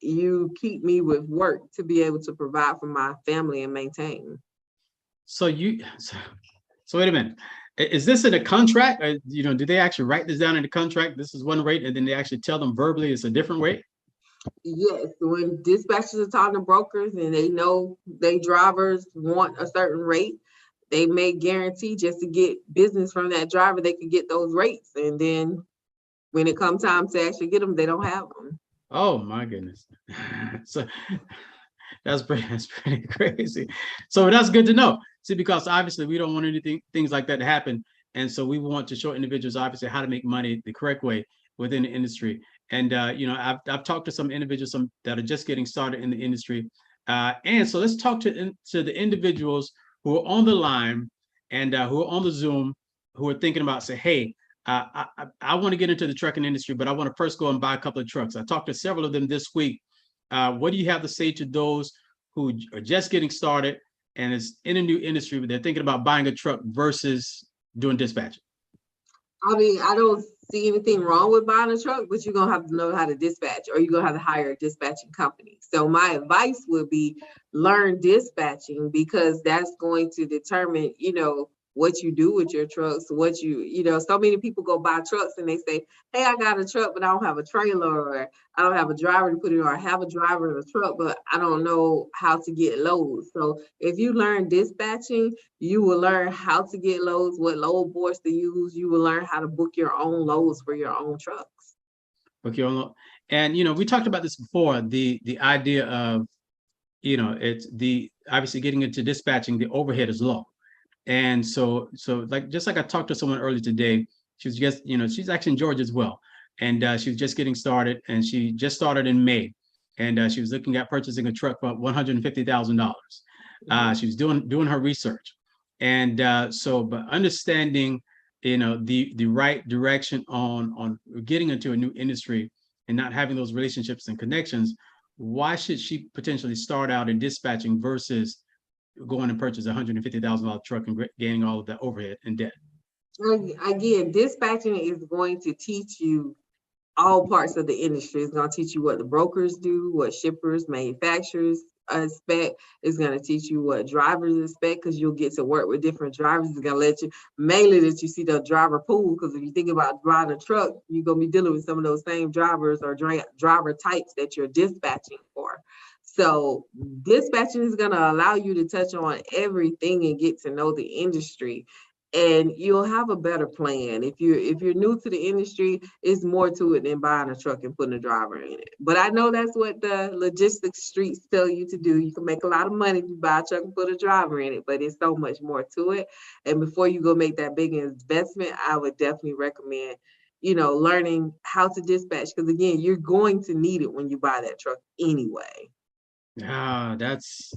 you keep me with work to be able to provide for my family and maintain. So wait a minute. Is this in a contract? Or, do they actually write this down in the contract? This is one rate, and then they actually tell them verbally it's a different rate? Yes, when dispatchers are talking to brokers and they know they drivers want a certain rate, they may guarantee just to get business from that driver, they can get those rates. And then when it comes time to actually get them, they don't have them. Oh my goodness. So that's pretty crazy. So that's good to know. See, because obviously we don't want things like that to happen. And so we want to show individuals obviously how to make money the correct way within the industry. And I've talked to some individuals that are just getting started in the industry. And so let's talk to the individuals who are on the line and who are on the Zoom, who are thinking about, say, hey, I want to get into the trucking industry, but I want to first go and buy a couple of trucks. I talked to several of them this week. What do you have to say to those who are just getting started and is in a new industry, but they're thinking about buying a truck versus doing dispatching? I mean, I don't see anything wrong with buying a truck, but you're going to have to know how to dispatch, or you're going to have to hire a dispatching company. So my advice would be learn dispatching, because that's going to determine, what you do with your trucks, so many people go buy trucks and they say, hey, I got a truck, but I don't have a trailer, or I don't have a driver to put it, or I have a driver in a truck, but I don't know how to get loads. So if you learn dispatching, you will learn how to get loads, what load boards to use. You will learn how to book your own loads for your own trucks. Okay, and we talked about this before, the idea of, it's obviously getting into dispatching, the overhead is low. And so just like I talked to someone earlier today, she was just, she's actually in Georgia as well. And she was just getting started, and she just started in May. And she was looking at purchasing a truck for $150,000. She was doing her research. And but understanding, the right direction on getting into a new industry and not having those relationships and connections, why should she potentially start out in dispatching versus going and purchase a $150,000 truck and gaining all of that overhead and debt? Again, dispatching is going to teach you all parts of the industry. It's going to teach you what the brokers do, what shippers, manufacturers expect. It's going to teach you what drivers expect, because you'll get to work with different drivers. It's going to let you, mainly that you see the driver pool, because if you think about buying a truck, you're going to be dealing with some of those same drivers or driver types that you're dispatching for. So dispatching is going to allow you to touch on everything and get to know the industry, and you'll have a better plan. If you're new to the industry, it's more to it than buying a truck and putting a driver in it. But I know that's what the logistics streets tell you to do. You can make a lot of money if you buy a truck and put a driver in it, but it's so much more to it. And before you go make that big investment, I would definitely recommend, learning how to dispatch, because again, you're going to need it when you buy that truck anyway. That's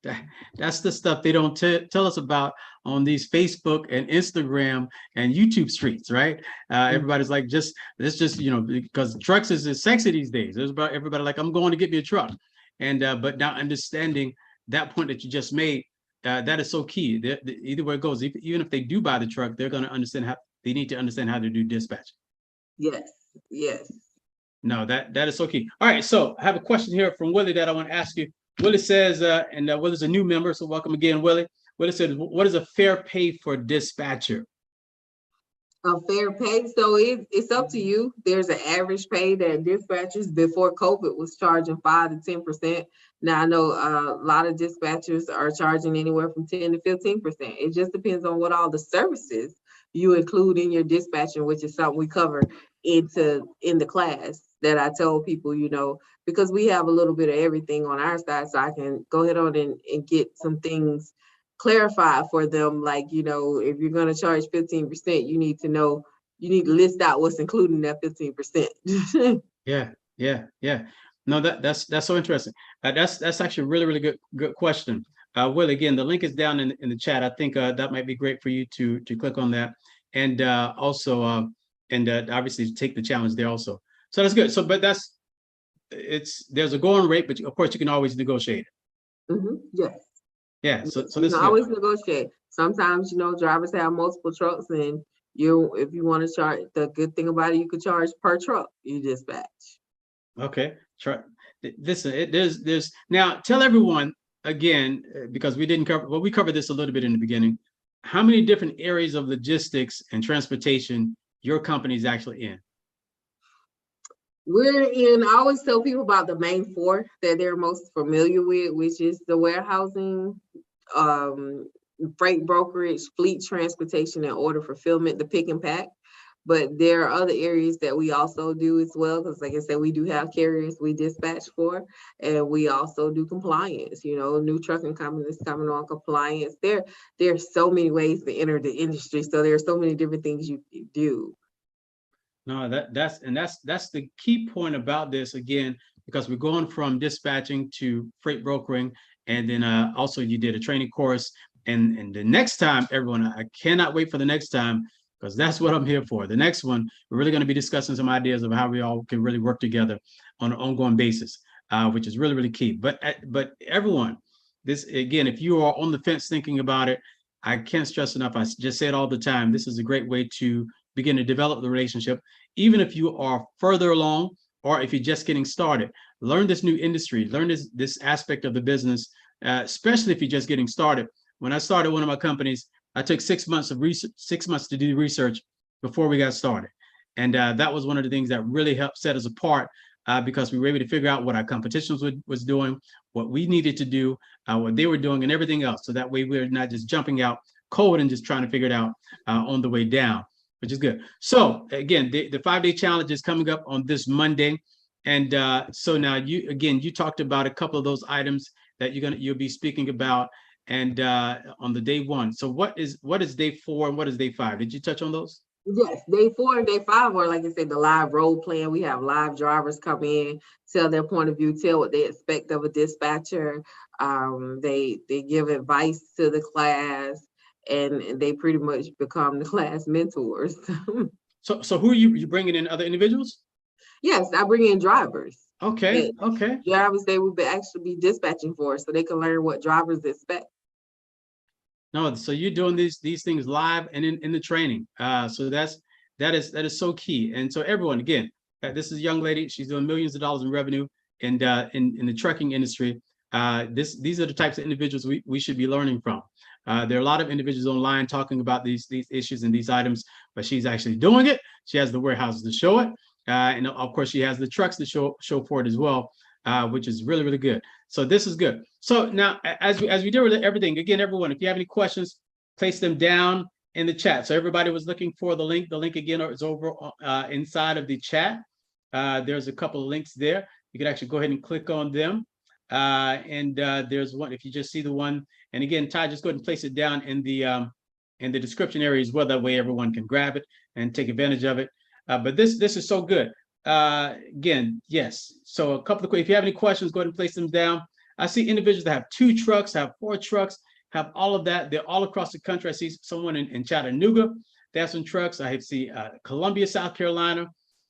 the stuff they don't tell us about on these Facebook and Instagram and YouTube streets, right? Everybody's like, because trucks is sexy these days. There's about everybody like, I'm going to get me a truck, and but now understanding that point that you just made, that is so key. Either way it goes, even if they do buy the truck, they're going to understand how to do dispatch. Yes. No, that is so key. All right, so I have a question here from Willie that I want to ask you. Willie says, and Willie's a new member, so welcome again, Willie. Willie said, what is a fair pay for dispatcher? A fair pay, so it's up to you. There's an average pay that dispatchers before COVID was charging 5 to 10%. Now I know a lot of dispatchers are charging anywhere from 10 to 15%. It just depends on what all the services you include in your dispatching, which is something we cover in the class that I told people, because we have a little bit of everything on our side, so I can go ahead on and get some things clarify for them, like, if you're going to charge 15%, you need to list out what's included in that 15%. Yeah. No, that's so interesting. That's actually a really good question. Will, again, the link is down in the chat. I think that might be great for you to click on that, and also obviously take the challenge there also. So that's good. So, but there's a going rate, but of course you can always negotiate it. Yes. Yeah, so you this can always negotiate. Sometimes, drivers have multiple trucks, and if you want to charge, the good thing about it, you could charge per truck you dispatch. Okay, listen, there's now tell everyone again, because we didn't cover, well, we covered this a little bit in the beginning, how many different areas of logistics and transportation your company is actually in. I always tell people about the main four that they're most familiar with, which is the warehousing, freight brokerage, fleet transportation, and order fulfillment, the pick and pack. But there are other areas that we also do as well, because like I said, we do have carriers we dispatch for, and we also do compliance, new trucking companies coming on compliance. There's so many ways to enter the industry, so there are so many different things you do. No, that's the key point about this, again, because we're going from dispatching to freight brokering, and then also you did a training course, and the next time, everyone, I cannot wait for the next time, because that's what I'm here for. The next one, we're really going to be discussing some ideas of how we all can really work together on an ongoing basis, which is really key. But everyone, this, again, if you are on the fence thinking about it, I can't stress enough. I just say it all the time. This is a great way to begin to develop the relationship, even if you are further along or if you're just getting started. Learn this new industry, learn this aspect of the business, especially if you're just getting started. When I started one of my companies, I took 6 months of research, 6 months to do research before we got started. And that was one of the things that really helped set us apart, because we were able to figure out what our competition was doing, what we needed to do, what they were doing, and everything else. So that way we're not just jumping out cold and just trying to figure it out on the way down, which is good. So again, the 5-day challenge is coming up on this Monday. And so now you talked about a couple of those items that you'll be speaking about, and on the day one. So what is day 4 and what is day 5? Did you touch on those? Yes, day 4 and day 5 are, like I said, the live role playing. We have live drivers come in, tell their point of view, tell what they expect of a dispatcher. They give advice to the class, and they pretty much become the class mentors. So who are you bringing in, other individuals? Yes, I bring in drivers. Okay. Drivers they would actually be dispatching for, so they can learn what drivers expect. No, so you're doing these things live and in the training. So that is so key. And so everyone, again, this is a young lady. She's doing millions of dollars in revenue in the trucking industry. These are the types of individuals we should be learning from. There are a lot of individuals online talking about these issues and these items, but she's actually doing it. She has the warehouses to show it. And of course, she has the trucks to show for it as well, which is really good. So this is good. So now, as we deal with everything, again, everyone, if you have any questions, place them down in the chat. So everybody was looking for the link. The link again is over inside of the chat. There's a couple of links there. You can actually go ahead and click on them. And there's one, if you just see the one, and again, Ty, just go ahead and place it down in the description area as well. That way everyone can grab it and take advantage of it. But this is so good. Again, yes. So a couple of, if you have any questions, go ahead and place them down. I see individuals that have 2 trucks, have 4 trucks, have all of that. They're all across the country. I see someone in Chattanooga. They have some trucks. I see Columbia, South Carolina.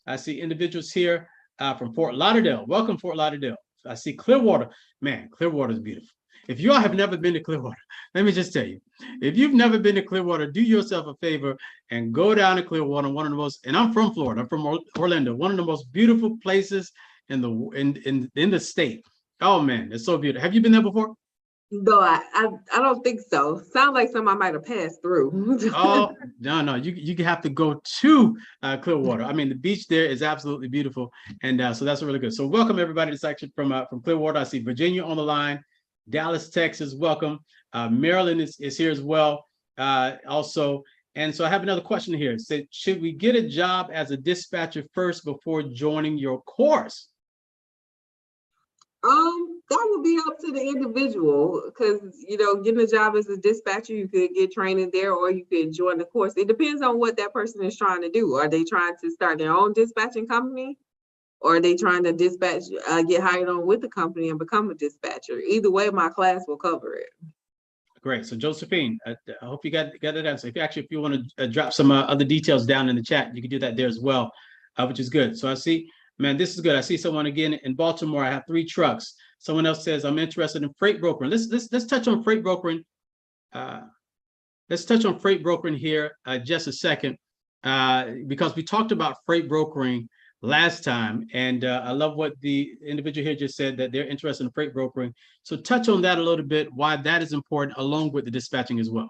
I see individuals here from Fort Lauderdale. Welcome, Fort Lauderdale. I see Clearwater. Man, Clearwater is beautiful. If you all have never been to Clearwater, let me just tell you, if you've never been to Clearwater, do yourself a favor and go down to Clearwater, one of the most, and I'm from Florida, I'm from Orlando, one of the most beautiful places in the state. Oh man, it's so beautiful. Have you been there before? No, I don't think so. Sounds like some I might have passed through. Oh, no, you have to go to Clearwater. I mean, the beach there is absolutely beautiful. And so that's really good. So welcome everybody. This actually from Clearwater. I see Virginia on the line, Dallas, Texas, welcome. Maryland is here as well also. And so I have another question here. It said, should we get a job as a dispatcher first before joining your course? That would be up to the individual because, getting a job as a dispatcher, you could get training there or you could join the course. It depends on what that person is trying to do. Are they trying to start their own dispatching company? Or are they trying to dispatch, get hired on with the company and become a dispatcher? Either way, my class will cover it. Great. So Josephine, I hope you got that answer. If you want to drop some other details down in the chat, you can do that there as well, which is good. So I see, man, this is good. I see someone again in Baltimore. I have 3 trucks. Someone else says, I'm interested in freight brokering. Let's touch on freight brokering. Let's touch on freight brokering here just a second, because we talked about freight brokering last time. And I love what the individual here just said, that they're interested in freight brokering. So touch on that a little bit, why that is important along with the dispatching as well.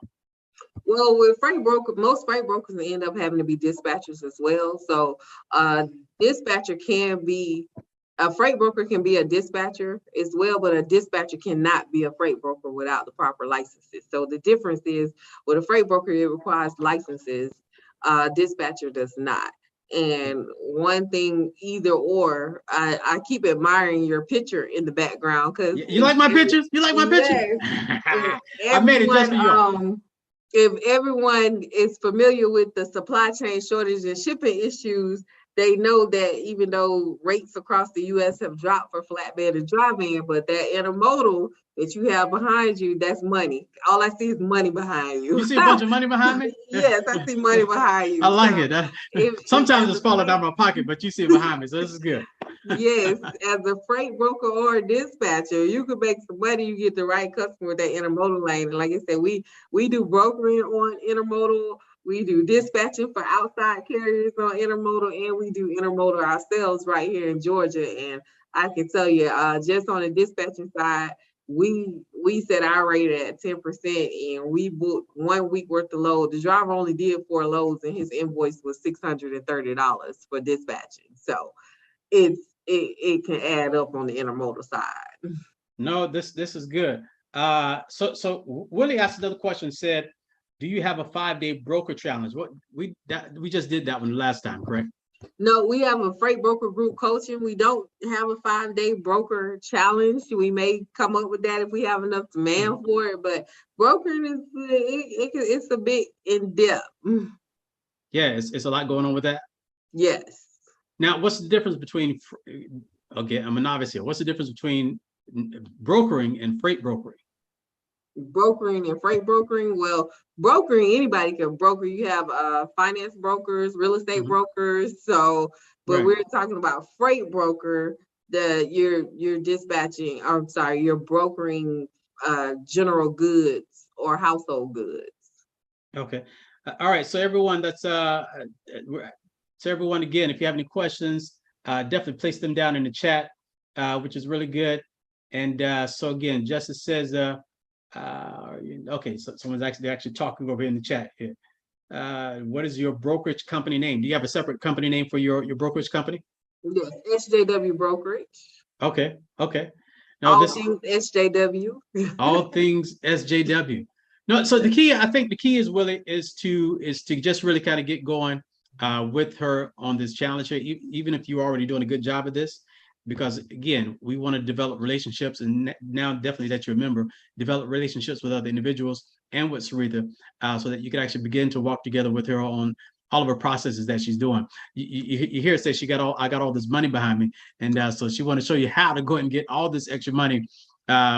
Well, with most freight brokers end up having to be dispatchers as well. So a freight broker can be a dispatcher as well, but a dispatcher cannot be a freight broker without the proper licenses. So the difference is with a freight broker, it requires licenses. Dispatcher does not. And one thing, either or, I keep admiring your picture in the background because you like my pictures? You like my picture? I made it just for you. If everyone is familiar with the supply chain shortage and shipping issues, they know that even though rates across the U.S. have dropped for flatbed and dry van, but that intermodal that you have behind you, that's money. All I see is money behind you. You see a bunch of money behind me? Yes, I see money behind you. I like it. Sometimes it's falling out of my pocket, but you see it behind me, so this is good. Yes, as a freight broker or a dispatcher, you could make some money. You get the right customer with that intermodal lane. And like I said, we do brokering on intermodal. We do dispatching for outside carriers on intermodal, and we do intermodal ourselves right here in Georgia. And I can tell you, just on the dispatching side, we set our rate at 10%, and we booked 1 week worth of load. The driver only did 4 loads, and his invoice was $630 for dispatching. So it can add up on the intermodal side. No, this is good. So Willie asked another question. Said, do you have a 5-day broker challenge? What we just did that one last time, correct? No, we have a freight broker group coaching. We don't have a 5-day broker challenge. We may come up with that if we have enough demand for it, but brokering it's a bit in depth. Yeah, it's a lot going on with that. Yes. Now, what's the difference between? Okay, I'm a novice here. What's the difference between brokering and freight brokering? Brokering and freight brokering. Well, brokering, anybody can broker. You have finance brokers, real estate brokers. So, but we're talking about freight broker, you're dispatching, I'm sorry, you're brokering general goods or household goods. Okay. All right. So everyone, everyone, again, if you have any questions, definitely place them down in the chat, which is really good. And so again, Justice says, okay, so someone's actually talking over here in the chat here. What is your brokerage company name? Do you have a separate company name for your brokerage company? Yes, SJW Brokerage. Okay. Now all things SJW. All things SJW. No, so I think the key is, Willie, is to just really kind of get going with her on this challenge here, even if you're already doing a good job of this. Because again, we want to develop relationships, and now definitely that you're a member, develop relationships with other individuals and with Seretha, so that you can actually begin to walk together with her on all of her processes that she's doing. You hear her say I got all this money behind me, and so she want to show you how to go and get all this extra money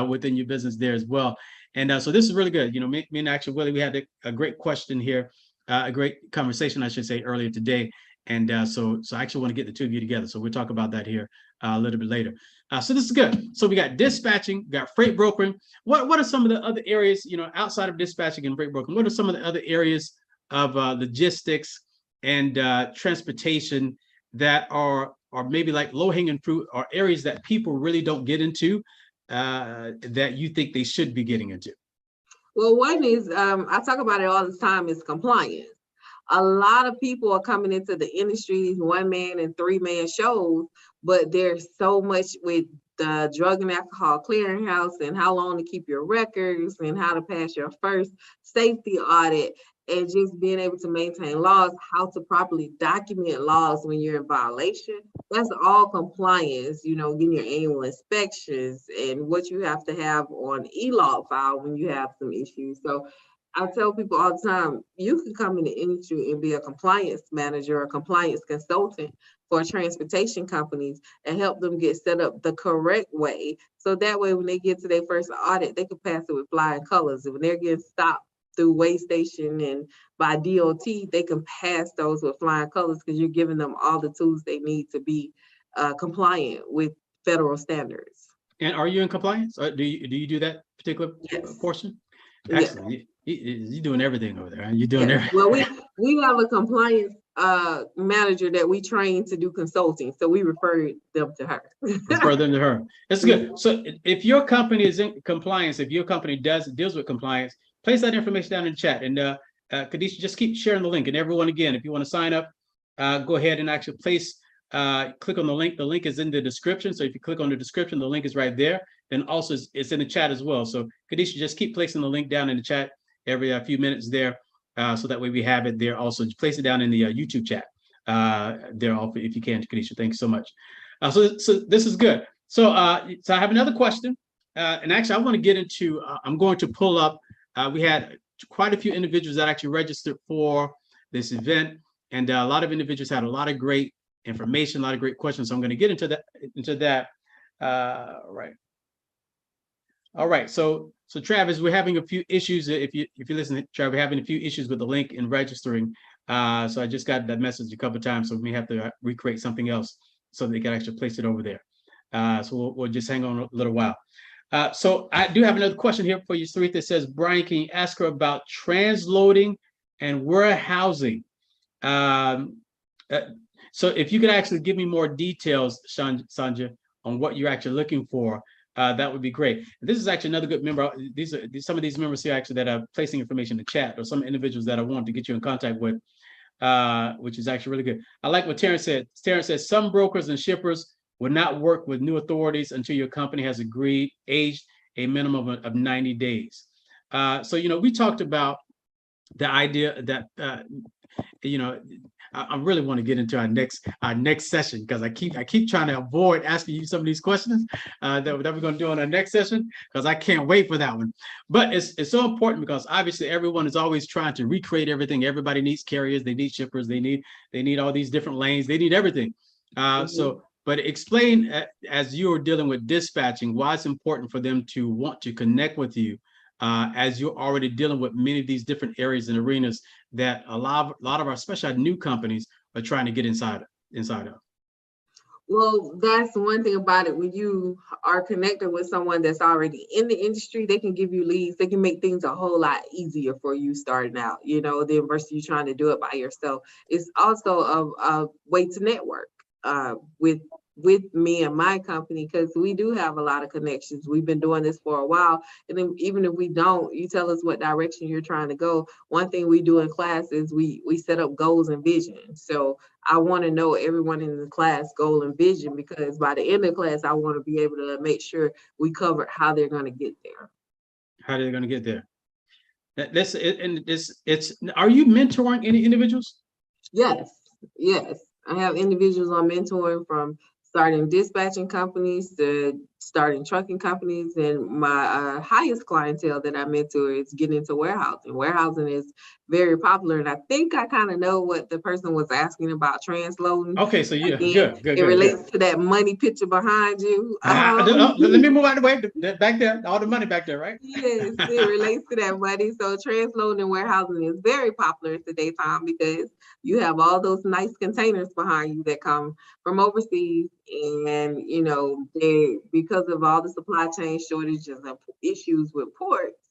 within your business there as well. And so this is really good. You know, me and actually Willie, we had a great question here, a great conversation, I should say, earlier today. And so I actually want to get the two of you together. So we'll talk about that here a little bit later. So this is good. So we got dispatching, got freight brokering. What are some of the other areas, you know, outside of dispatching and freight brokering? What are some of the other areas of logistics and transportation that are maybe like low-hanging fruit, or areas that people really don't get into that you think they should be getting into? Well, one is, I talk about it all the time, is compliance. A lot of people are coming into the industry, these 1-man and 3-man shows, but there's so much with the Drug and Alcohol Clearinghouse and how long to keep your records and how to pass your first safety audit, and just being able to maintain laws, how to properly document laws when you're in violation. That's all compliance, you know, getting your annual inspections and what you have to have on e-log file when you have some issues. So I tell people all the time, you can come in the industry and be a compliance manager or compliance consultant for transportation companies and help them get set up the correct way. So that way, when they get to their first audit, they can pass it with flying colors. And when they're getting stopped through weigh station and by DOT, they can pass those with flying colors because you're giving them all the tools they need to be compliant with federal standards. And are you in compliance? Do you do that particular portion? Excellent. Yes. You're doing everything over there. Huh? You're doing everything. Well, we have a compliance manager that we train to do consulting, so we refer them to her. Refer them to her. That's good. So if your company is in compliance, if your company deals with compliance, place that information down in the chat. And Khadisha, just keep sharing the link. And everyone, again, if you want to sign up, go ahead and actually click on the link. The link is in the description. So if you click on the description, the link is right there. Then also it's in the chat as well. So Khadisha, just keep placing the link down in the chat every few minutes there. So that way we have it there. Also place it down in the YouTube chat there if you can, Khadisha. Thanks so much. So this is good. So I have another question. And actually I want to get into, I'm going to pull up, we had quite a few individuals that actually registered for this event. And a lot of individuals had a lot of great information, a lot of great questions. So I'm going to get into that. Right. All right. So Travis, we're having a few issues. If you listen, Travis, we're having a few issues with the link in registering. So I just got that message a couple of times. So we may have to recreate something else so they can actually place it over there. So we'll just hang on a little while. So I do have another question here for you, Sarita. It says, Brian, can you ask her about transloading and warehousing? So if you could actually give me more details, Sanja, on what you're actually looking for, that would be great. This is actually another good member. These are some of these members here actually that are placing information in the chat, or some individuals that I want to get you in contact with, which is actually really good. I like what Terrence said. Terrence says some brokers and shippers will not work with new authorities until your company has aged a minimum of 90 days. So, you know, we talked about the idea that, you know, I really want to get into our next session, because I keep trying to avoid asking you some of these questions that we're going to do on our next session, because I can't wait for that one. But it's so important, because obviously everyone is always trying to recreate everything. Everybody needs carriers, they need shippers, they need all these different lanes, they need everything. But explain, as you're dealing with dispatching, why it's important for them to want to connect with you, as you're already dealing with many of these different areas and arenas that a lot of our, especially our new companies, are trying to get inside of. Well, that's one thing about it. When you are connected with someone that's already in the industry, they can give you leads. They can make things a whole lot easier for you starting out, you know, than versus you trying to do it by yourself. It's also a way to network with me and my company, because we do have a lot of connections. We've been doing this for a while. And then even if we don't, you tell us what direction you're trying to go. One thing we do in class is we set up goals and vision. So I want to know everyone in the class goal and vision, because by the end of the class, I want to be able to make sure we cover how they're going to get there. How they're going to get there. Are you mentoring any individuals? Yes. I have individuals I'm mentoring, from starting dispatching companies to starting trucking companies, and my highest clientele that I mentor is getting into warehousing. Warehousing is very popular, and I think I kind of know what the person was asking about transloading. Okay, so yeah, Again, good. It relates to that money picture behind you. Let me move out of the way. Back there, all the money back there, right? Yes, it relates to that money. So transloading and warehousing is very popular in today's time, because you have all those nice containers behind you that come from overseas, and you know, because of all the supply chain shortages and issues with ports,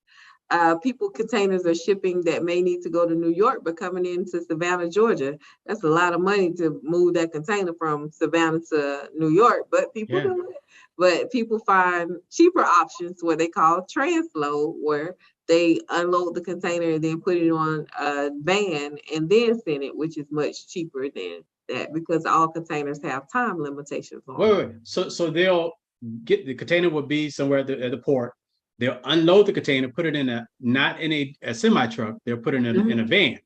containers are shipping that may need to go to New York, but coming into Savannah, Georgia. That's a lot of money to move that container from Savannah to New York, but people do it. But people find cheaper options, what they call transload, where they unload the container and then put it on a van and then send it, which is much cheaper than that because all containers have time limitations on them. Wait. So they'll get the container will be somewhere at the port. They'll unload the container, put it in not in a semi truck. They'll put it in a van.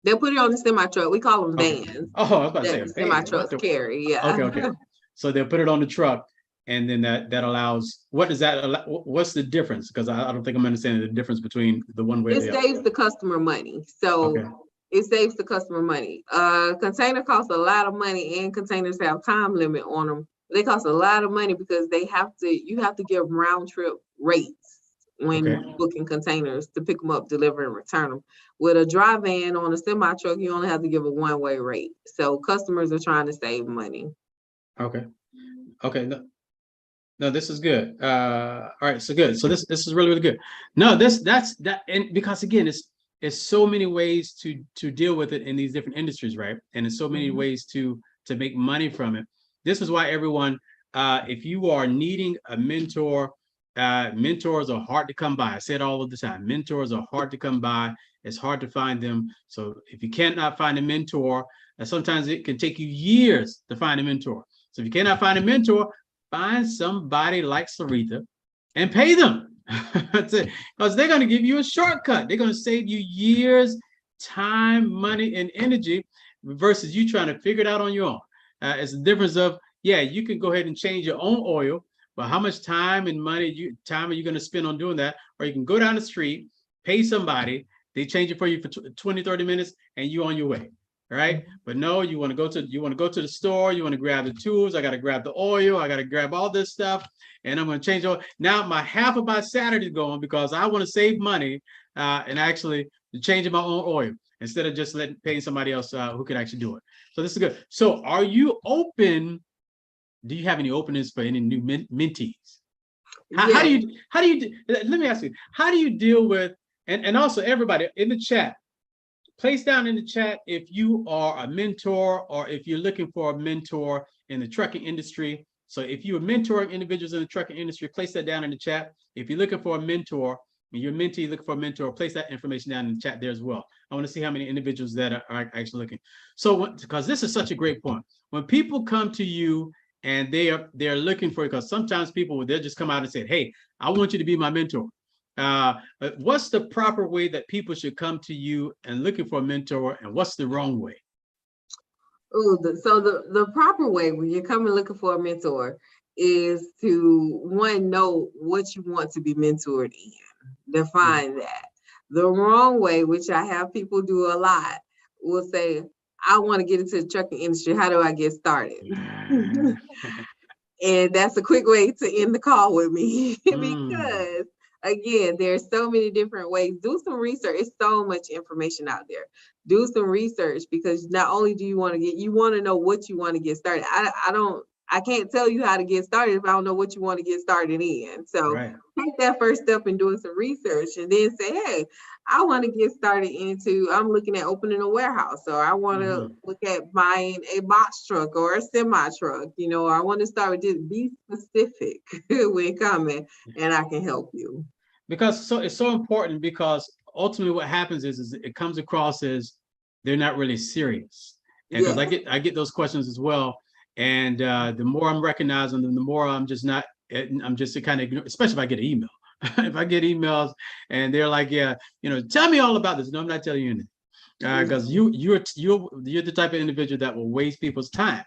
They'll put it on the semi truck. We call them Okay. vans. Oh, I was about to say That semi trucks carry. Yeah. Okay. So they'll put it on the truck, and then that allows. What does that allow? What's the difference? Because I don't think I'm understanding the difference between the one way. It saves the customer money. So. Okay. It saves the customer money. Container costs a lot of money, and containers have time limit on them. They cost a lot of money because you have to give round trip rates when booking containers to pick them up, deliver, and return them. With a dry van on a semi truck, you only have to give a one-way rate. So customers are trying to save money. Okay. No, this is good. All right, so good. So this is really good. No, that's and because again, it's so many ways to deal with it in these different industries, right? And there's so many ways to make money from it. This is why everyone, if you are needing a mentor, mentors are hard to come by. I say it all of the time. Mentors are hard to come by. It's hard to find them. So if you cannot find a mentor, sometimes it can take you years to find a mentor. So if you cannot find a mentor, find somebody like Sarita and pay them. Because they're going to give you a shortcut. They're going to save you years, time, money, and energy versus you trying to figure it out on your own. It's the difference of, you can go ahead and change your own oil, but how much time and money are you going to spend on doing that? Or you can go down the street, pay somebody, they change it for you for 20, 30 minutes, and you're on your way. Right? But no, you want to go to the store, you want to grab the tools, I got to grab the oil, I got to grab all this stuff, and I'm going to change oil. Now half of my Saturday is going because I want to save money and actually changing my own oil instead of just paying somebody else who can actually do it. So this is good. So are you open? Do you have any openings for any new mentees? How do you let me ask you, how do you deal with, and also everybody in the chat, place down in the chat if you are a mentor or if you're looking for a mentor in the trucking industry. So if you are mentoring individuals in the trucking industry, place that down in the chat. If you're looking for a mentor, and you're a mentee looking for a mentor, place that information down in the chat there as well. I want to see how many individuals that are actually looking. So, because this is such a great point. When people come to you and they're looking for it, because sometimes people, they'll just come out and say, hey, I want you to be my mentor. What's the proper way that people should come to you and looking for a mentor, and what's the wrong way? So the proper way when you're coming looking for a mentor is to, one, know what you want to be mentored in, define that. The wrong way, which I have people do a lot, will say, I want to get into the trucking industry. How do I get started? And that's a quick way to end the call with me because again, there's so many different ways. Do some research. It's so much information out there. Do some research because not only do you want to know what you want to get started. I can't tell you how to get started if I don't know what you want to get started in. So take that first step in doing some research and then say, hey, I want to get started I'm looking at opening a warehouse, or I want to look at buying a box truck or a semi truck, I want to start with this. Be specific when coming, and I can help you. Because it's so important, because ultimately what happens is it comes across as they're not really serious. And because I get those questions as well. And the more I'm recognizing them, the more I'm just kind of ignore, especially if I get an email. If I get emails and they're like, tell me all about this. No, I'm not telling you anything. Because you're the type of individual that will waste people's time.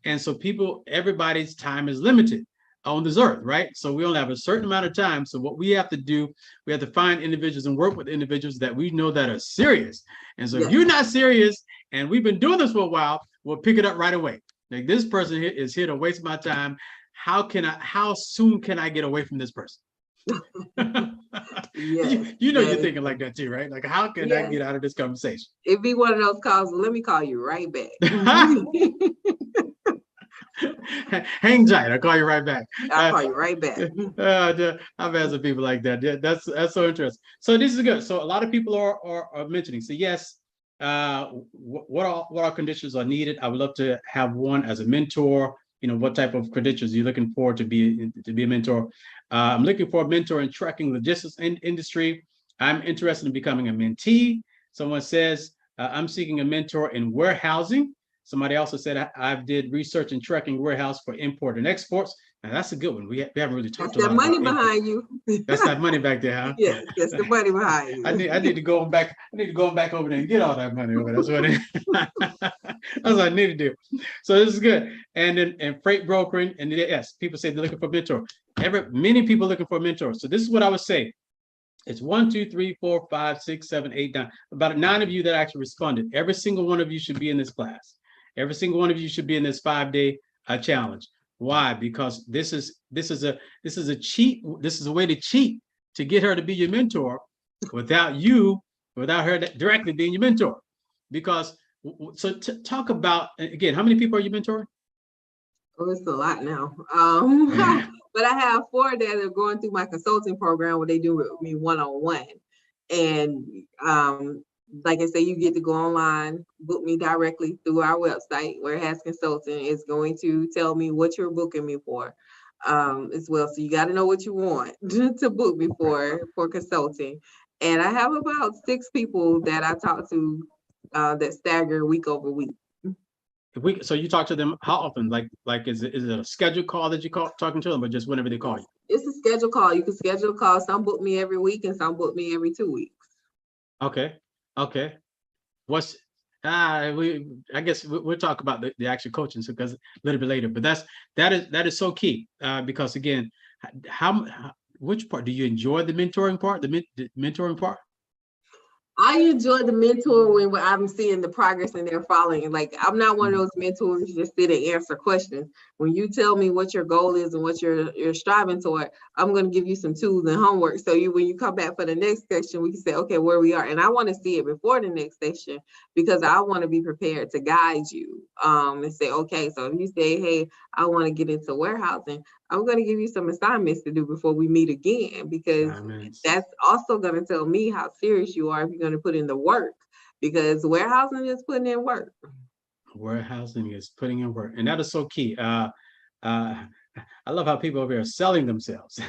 And so everybody's time is limited on this earth, right? So we only have a certain amount of time. So what we have to do, we have to find individuals and work with individuals that we know that are serious. And so if you're not serious, and we've been doing this for a while, we'll pick it up right away. Like, this person here is here to waste my time. How soon can I get away from this person? You're thinking like that too, right? Like, how can I get out of this conversation? It'd be one of those calls. Let me call you right back. Hang tight. I'll call you right back. I'll call you right back. I've had some people like that. Yeah, that's so interesting. So this is good. So a lot of people are mentioning. So yes, what are conditions are needed? I would love to have one as a mentor what type of credentials you're looking for to be a mentor. I'm looking for a mentor in trucking logistics industry. I'm interested in becoming a mentee. Someone says, I'm seeking a mentor in warehousing. Somebody also said, I did research in trucking warehouse for import and exports. Now that's a good one. We haven't really talked That's a that lot money about behind you. That's that money back there, huh? Yes, that's the money behind you. I need to go back. I need to go back over there and get all that money over. That's what that's what I need to do. So this is good. And then freight brokering, and yes, people say they're looking for a mentor. Many people looking for a mentor. So this is what I would say. It's 1, 2, 3, 4, 5, 6, 7, 8, 9. About 9 of you that actually responded. Every single one of you should be in this class. Every single one of you should be in this 5-day challenge. Why? Because this is a cheat. This is a way to cheat to get her to be your mentor without her directly being your mentor. Because so talk about, again, how many people are you mentoring? Oh, it's a lot now. But I have 4 that are going through my consulting program where they do it with me one-on-one. And like I say, you get to go online, book me directly through our website, Warehouse Consulting. Is going to tell me what you're booking me for as well. So you got to know what you want to book me for consulting. And I have about 6 people that I talk to that stagger week over week. So you talk to them how often? Like is it a scheduled call that you talking to them, or just whenever they call you? It's a scheduled call. You can schedule a call. Some book me every week and some book me every 2 weeks. Okay. I guess we'll talk about the actual coaching because a little bit later. But that is so key because again, which part do you enjoy? The mentoring part, the mentoring part? I enjoy the mentor when I'm seeing the progress and they're following. Like, I'm not one of those mentors who just sit and answer questions. When you tell me what your goal is and what you're striving toward, I'm going to give you some tools and homework. So when you come back for the next section, we can say, okay, where we are. And I want to see it before the next section because I want to be prepared to guide you and say, okay, so if you say, hey, I want to get into warehousing, I'm going to give you some assignments to do before we meet again, because that's also going to tell me how serious you are if you're going to put in the work, because warehousing is putting in work. Warehousing is putting in work. And that is so key. I love how people over here are selling themselves.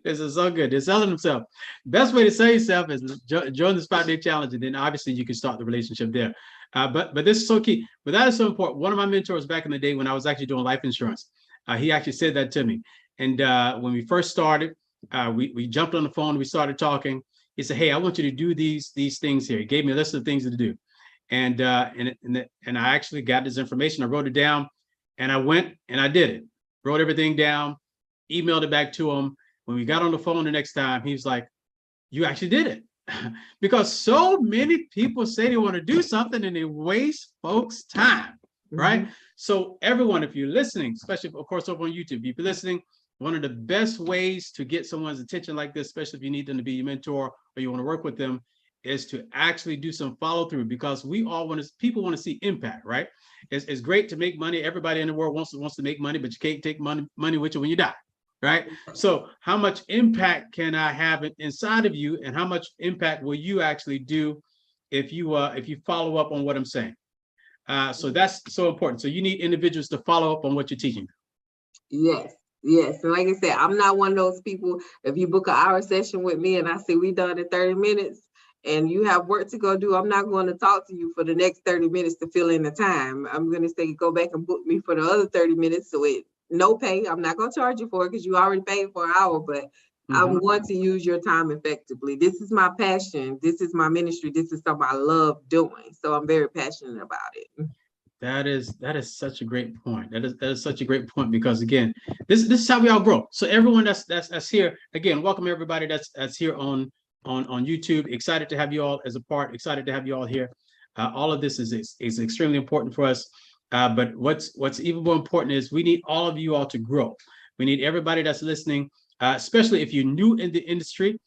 This is so good. They're selling themselves. Best way to sell yourself is join this 5-day challenge, and then obviously you can start the relationship there. But this is so key. But that is so important. One of my mentors back in the day when I was actually doing life insurance, he actually said that to me. And when we first started, we jumped on the phone. We started talking. He said, "Hey, I want you to do these things here." He gave me a list of things to do, and I actually got this information. I wrote it down, and I went and I did it. Wrote everything down, emailed it back to him. When we got on the phone the next time, he was like, "You actually did it." Because so many people say they want to do something and they waste folks' time, right? Mm-hmm. So everyone, if you're listening, especially of course over on YouTube, if you're listening, one of the best ways to get someone's attention like this, especially if you need them to be your mentor or you want to work with them, is to actually do some follow through, because people want to see impact, right? It's great to make money. Everybody in the world wants to make money, but you can't take money with you when you die. Right? So how much impact can I have inside of you, and how much impact will you actually do if you follow up on what I'm saying? So that's so important. So you need individuals to follow up on what you're teaching. Yes. And like I said, I'm not one of those people. If you book an hour session with me and I say we done in 30 minutes and you have work to go do, I'm not going to talk to you for the next 30 minutes to fill in the time. I'm going to say, go back and book me for the other 30 minutes. So no pay. I'm not going to charge you for it because you already paid for an hour, but I'm going to use your time effectively. This is my passion. This is my ministry. This is something I love doing. So I'm very passionate about it. That is such a great point. That is such a great point, because again, this is how we all grow. So everyone that's here, again, welcome everybody that's here on YouTube. Excited to have you all as a part. Excited to have you all here. All of this is extremely important for us. But what's even more important is we need all of you all to grow. We need everybody that's listening, especially if you're new in the industry.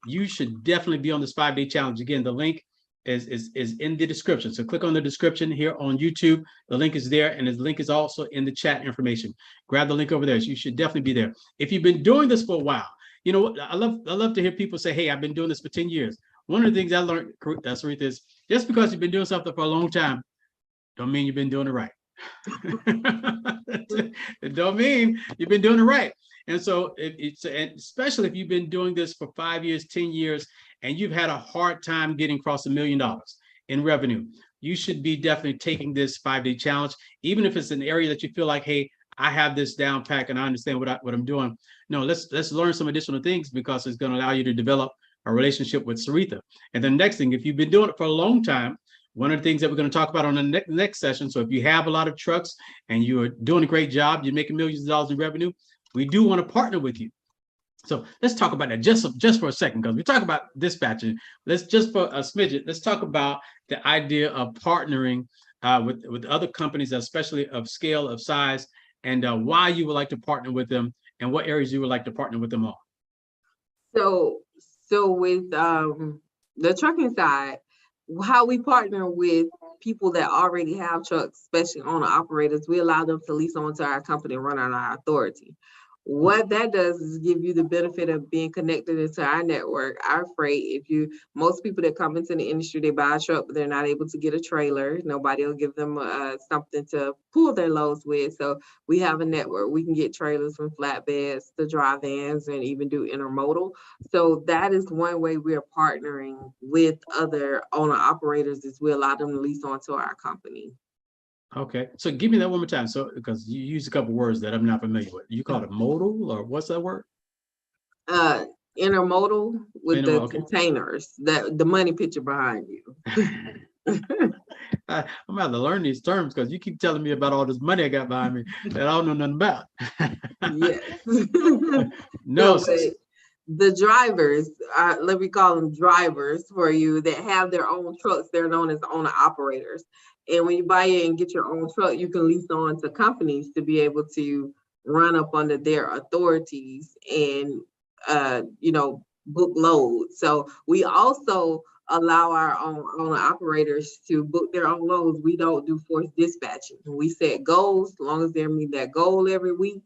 You should definitely be on this 5-day challenge. Again, the link is in the description. So click on the description here on YouTube. The link is there, and the link is also in the chat information. Grab the link over there. So you should definitely be there. If you've been doing this for a while, you know what? I love to hear people say, "Hey, I've been doing this for 10 years." One of the things I learned, Sarita, is just because you've been doing something for a long time don't mean you've been doing it right. It don't mean you've been doing it right. And so and especially if you've been doing this for 5 years, 10 years, and you've had a hard time getting across $1 million in revenue, you should be definitely taking this 5-day challenge, even if it's an area that you feel like, hey, I have this down pack and I understand what I'm doing. No, let's learn some additional things, because it's going to allow you to develop a relationship with Seretha. And then next thing, if you've been doing it for a long time, one of the things that we're going to talk about on the next session. So if you have a lot of trucks and you're doing a great job, you're making millions of dollars in revenue, we do want to partner with you. So let's talk about that just for a second, because we talk about dispatching. Let's just for a smidget, let's talk about the idea of partnering with other companies, especially of scale, of size, and why you would like to partner with them and what areas you would like to partner with them on. So with the trucking side, how we partner with people that already have trucks, especially owner operators, we allow them to lease onto our company and run on our authority. What that does is give you the benefit of being connected into our network, our freight. Most people that come into the industry, they buy a truck, but they're not able to get a trailer. Nobody will give them something to pull their loads with. So we have a network. We can get trailers from flatbeds to dry vans and even do intermodal. So that is one way we are partnering with other owner operators, is we allow them to lease onto our company. Okay, so give me that one more time. So, because you used a couple words that I'm not familiar with. You call it modal, or what's that word? Intermodal with the Okay. containers, the money picture behind you. I'm gonna have to learn these terms, because you keep telling me about all this money I got behind me that I don't know nothing about. Yes. No. The drivers, let me call them drivers for you, that have their own trucks, they're known as owner operators. And when you buy it and get your own truck, you can lease on to companies to be able to run up under their authorities and, book loads. So we also allow our own owner operators to book their own loads. We don't do forced dispatching. We set goals. As long as they meet that goal every week,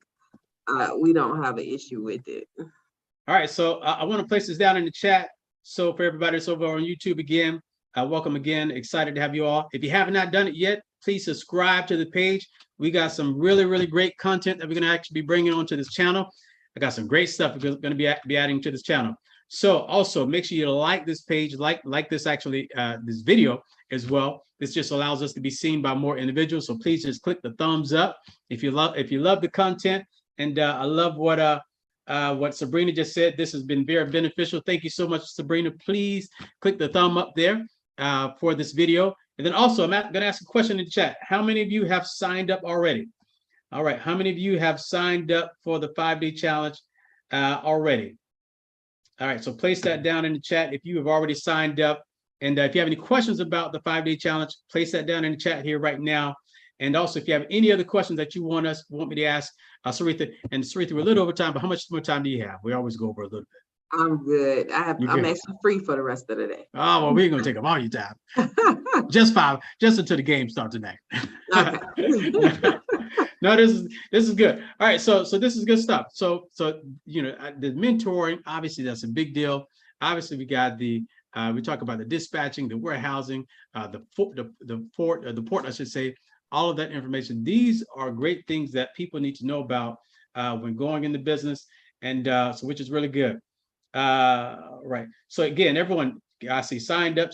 we don't have an issue with it. All right, so I want to place this down in the chat. So for everybody that's over on YouTube again, welcome again. Excited to have you all. If you have not done it yet, please subscribe to the page. We got some really, really great content that we're going to actually be bringing onto this channel. I got some great stuff we're going to be adding to this channel. So also make sure you like this page, like this actually, this video as well. This just allows us to be seen by more individuals. So please just click the thumbs up if you love the content. And I love what Sabrina just said. This has been very beneficial. Thank you so much, Sabrina. Please click the thumb up there for this video. And then also, I'm going to ask a question in the chat. How many of you have signed up already? All right. How many of you have signed up for the 5-day challenge already? All right. So place that down in the chat if you have already signed up. And if you have any questions about the 5-day challenge, place that down in the chat here right now. And also, if you have any other questions that you want me to ask Sarita, and Sarita, we're a little over time, but how much more time do you have? We always go over a little bit. I'm good. I'm actually free for the rest of the day. Oh, well, we're going to take up all your time. just until the game starts tonight. Okay. No, this is good. All right, so this is good stuff. So the mentoring, obviously that's a big deal. Obviously, we got we talk about the dispatching, the warehousing, the port, I should say. All of that information. These are great things that people need to know about when going into business, and so which is really good. Right. So again, everyone, I see signed up.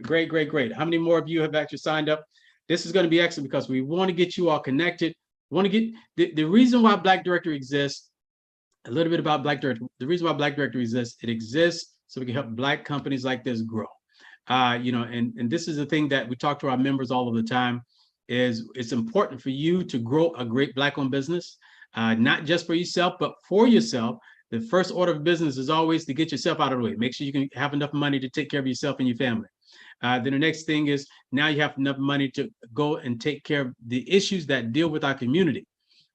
Great. How many more of you have actually signed up? This is going to be excellent, because we want to get you all connected. We want to get the reason why Black Directory exists. A little bit about Black Directory. The reason why Black Directory exists, it exists so we can help Black companies like this grow. And this is the thing that we talk to our members all of the time. Is it's important for you to grow a great Black-owned business, not just for yourself, but for yourself. The first order of business is always to get yourself out of the way. Make sure you can have enough money to take care of yourself and your family. Then the next thing is, now you have enough money to go and take care of the issues that deal with our community.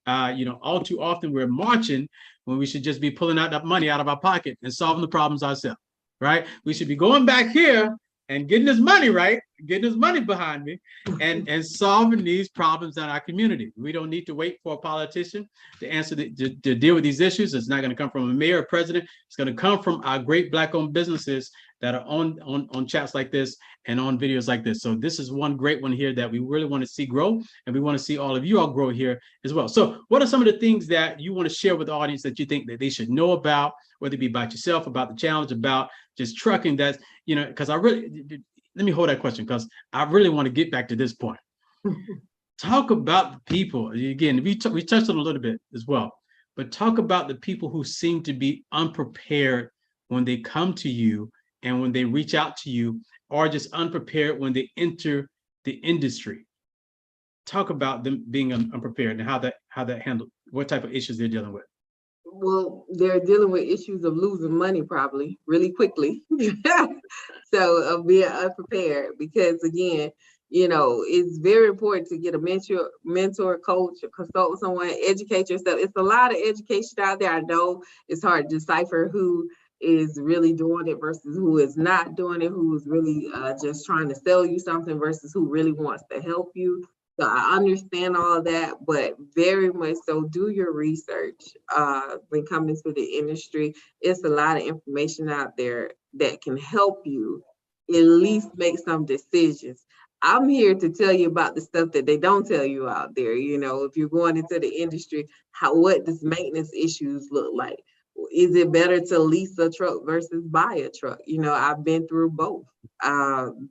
All too often we're marching when we should just be pulling out that money out of our pocket and solving the problems ourselves, right? We should be going back here and getting this money right, getting his money behind me and solving these problems in our community. We don't need to wait for a politician to answer to deal with these issues. It's not going to come from a mayor or president. It's going to come from our great Black-owned businesses that are on chats like this and on videos like this. So this is one great one here that we really want to see grow, and we want to see all of you all grow here as well. So what are some of the things that you want to share with the audience that you think that they should know about, whether it be about yourself, about the challenge, about just trucking? That's, you know, because let me hold that question, because I really want to get back to this point. Talk about the people. Again, we touched on a little bit as well, but talk about the people who seem to be unprepared when they come to you and when they reach out to you, or just unprepared when they enter the industry. Talk about them being unprepared and how that handled, what type of issues they're dealing with. Well, they're dealing with issues of losing money probably really quickly. So of being unprepared, because again, you know, it's very important to get a mentor, coach, or consult with someone, educate yourself. It's a lot of education out there. I know it's hard to decipher who is really doing it versus who is not doing it, who is really just trying to sell you something versus who really wants to help you. So I understand all of that, but very much so do your research when coming to the industry. It's a lot of information out there that can help you at least make some decisions. I'm here to tell you about the stuff that they don't tell you out there. You know, if you're going into the industry, what does maintenance issues look like? Is it better to lease a truck versus buy a truck? You know, I've been through both.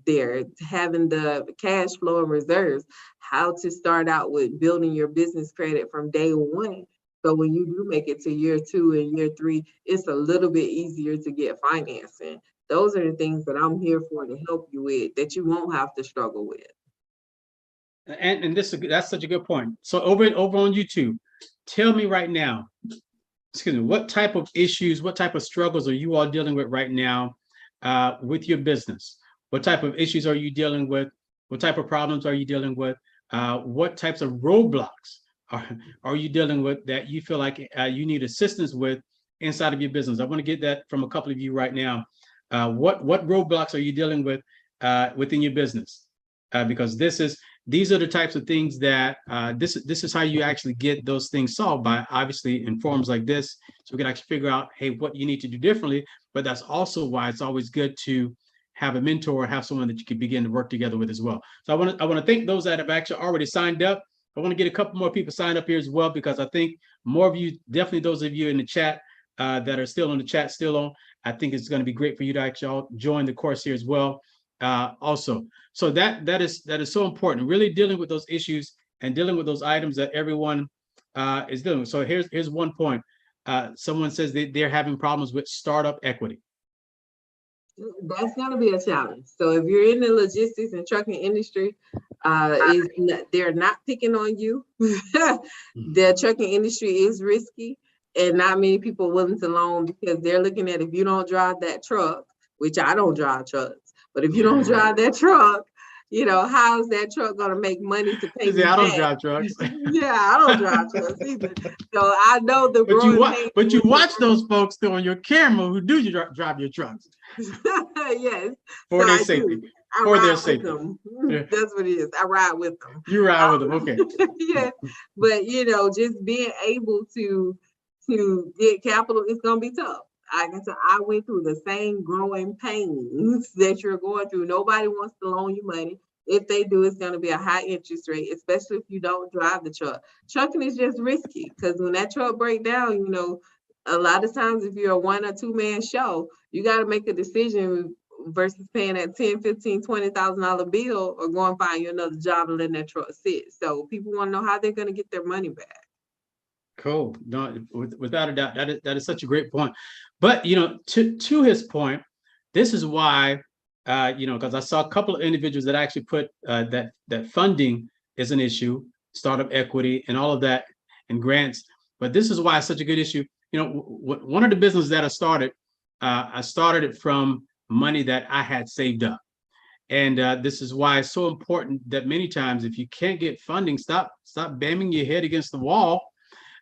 There, having the cash flow and reserves, how to start out with building your business credit from day one. So when you do make it to year 2 and year 3, it's a little bit easier to get financing. Those are the things that I'm here for to help you with, that you won't have to struggle with. And that's such a good point. So over on YouTube, tell me right now, excuse me, what type of issues, what type of struggles are you all dealing with right now with your business? What type of issues are you dealing with? What type of problems are you dealing with? What types of roadblocks are you dealing with that you feel like you need assistance with inside of your business? I want to get that from a couple of you right now. What roadblocks are you dealing with within your business? Because these are the types of things that this is how you actually get those things solved, by obviously in forums like this, so we can actually figure out, hey, what you need to do differently. But that's also why it's always good to have a mentor, have someone that you can begin to work together with as well. So I want to thank those that have actually already signed up. I want to get a couple more people signed up here as well, because I think more of you, definitely those of you in the chat that are still on the chat, still on, I think it's going to be great for you to actually join the course here as well. Also, so that is so important, really dealing with those issues and dealing with those items that everyone is dealing with. So here's one point. Someone says they're having problems with startup equity. That's going to be a challenge. So if you're in the logistics and trucking industry, they're not picking on you. The trucking industry is risky, and not many people are willing to loan, because they're looking at, if you don't drive that truck, which I don't drive trucks, but if you don't drive that truck, you know, how's that truck going to make money to pay you I don't back? drive trucks. Yeah, I don't drive trucks either. So I know the but you watch those folks though on your camera who do you drive your trucks. Yes. For their safety. For their safety. Yeah. That's what it is. I ride with them. You ride with them, okay. Yeah. But you know, just being able to get capital is gonna be tough. I went through the same growing pains that you're going through. Nobody wants to loan you money. If they do, it's going to be a high interest rate, especially if you don't drive the truck. Trucking is just risky, because when that truck breaks down, you know, a lot of times if you're a 1 or 2 man show, you got to make a decision versus paying that $10,000, $15,000, $20,000 bill, or go and find you another job and letting that truck sit. So people want to know how they're going to get their money back. Cool. No, without a doubt, that is such a great point. But you know, to his point, this is why you know, because I saw a couple of individuals that actually put that funding is an issue, startup equity, and all of that, and grants. But this is why it's such a good issue. You know, one of the businesses that I started it from money that I had saved up, and this is why it's so important that many times, if you can't get funding, stop banging your head against the wall.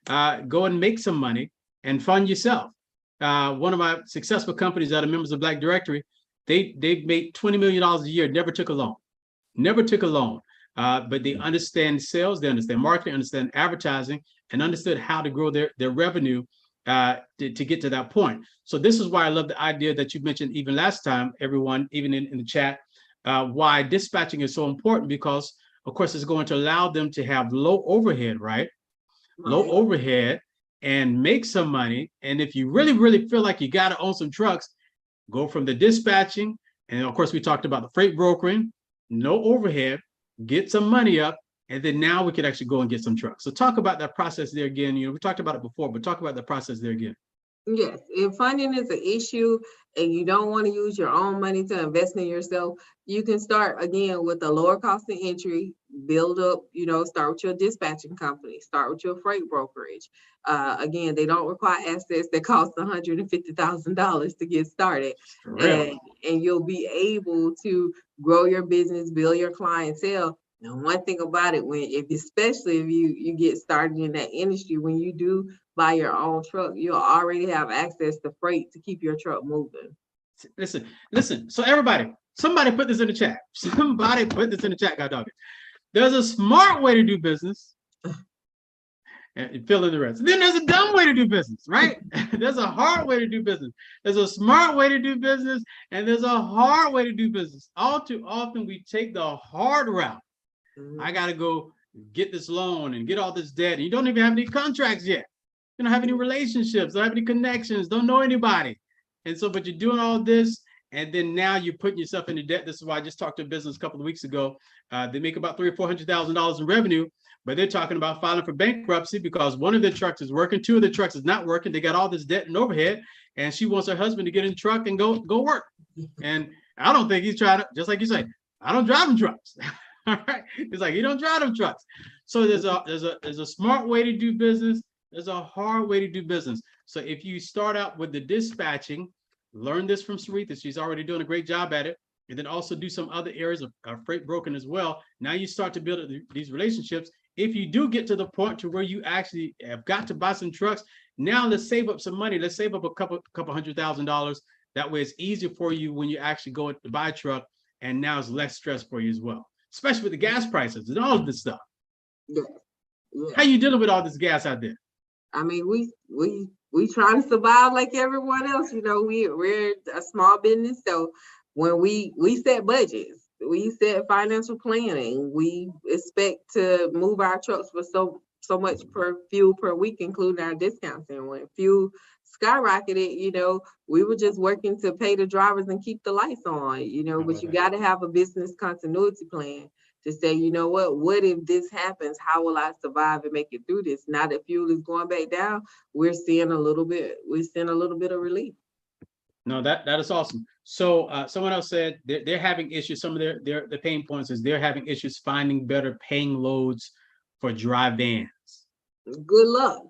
Go and make some money and fund yourself. One of my successful companies that are members of Black Directory, they've made $20 million a year, never took a loan. never took a loan, but they understand sales, they understand marketing, understand advertising, and understood how to grow their revenue to get to that point. So this is why I love the idea that you mentioned even last time, everyone, even in the chat, why dispatching is so important, because of course it's going to allow them to have low overhead, right? Low overhead and make some money. And if you really, really feel like you got to own some trucks, go from the dispatching. And of course, we talked about the freight brokering, no overhead, get some money up. And then now we could actually go and get some trucks. So talk about that process there again. You know, we talked about it before, but talk about the process there again. Yes, if funding is an issue and you don't want to use your own money to invest in yourself, you can start again with a lower cost of entry, build up, you know, start with your dispatching company, start with your freight brokerage. Again, they don't require assets that cost $150,000 to get started. And you'll be able to grow your business, build your clientele. And one thing about it, especially if you get started in that industry, when you do buy your own truck, you'll already have access to freight to keep your truck moving. Listen. So everybody, somebody put this in the chat. Somebody put this in the chat, God dog it. There's a smart way to do business. And fill in the rest. Then there's a dumb way to do business, right? There's a hard way to do business. There's a smart way to do business, and there's a hard way to do business. All too often we take the hard route. I got to go get this loan and get all this debt. And you don't even have any contracts yet. You don't have any relationships, don't have any connections, don't know anybody. And so, but you're doing all this, and then now you're putting yourself into debt. This is why I just talked to a business a couple of weeks ago. They make about $300,000 or $400,000 in revenue, but they're talking about filing for bankruptcy because one of their trucks is working, two of the trucks is not working. They got all this debt and overhead, and she wants her husband to get in the truck and go work. And I don't think he's trying to, just like you say, I don't drive them trucks. All right, it's like you don't drive them trucks. So there's a smart way to do business. There's a hard way to do business. So if you start out with the dispatching, learn this from Seretha. She's already doing a great job at it. And then also do some other areas of freight broking as well. Now you start to build these relationships. If you do get to the point to where you actually have got to buy some trucks, now let's save up some money. Let's save up a couple $100,000. That way it's easier for you when you actually go to buy a truck. And now it's less stress for you as well, especially with the gas prices and all of this stuff. Yeah. How you dealing with all this gas out there? I mean, we trying to survive like everyone else. You know, we're a small business, so when we set budgets, we set financial planning. We expect to move our trucks for so much per fuel per week, including our discounts. And when fuel skyrocketed, you know, we were just working to pay the drivers and keep the lights on. You know, but you got to have a business continuity plan to say, you know what if this happens, how will I survive and make it through this? Now that fuel is going back down, we're seeing a little bit of relief. No, that is awesome. So someone else said they're having issues. Some of their pain points is they're having issues finding better paying loads for dry vans. Good luck.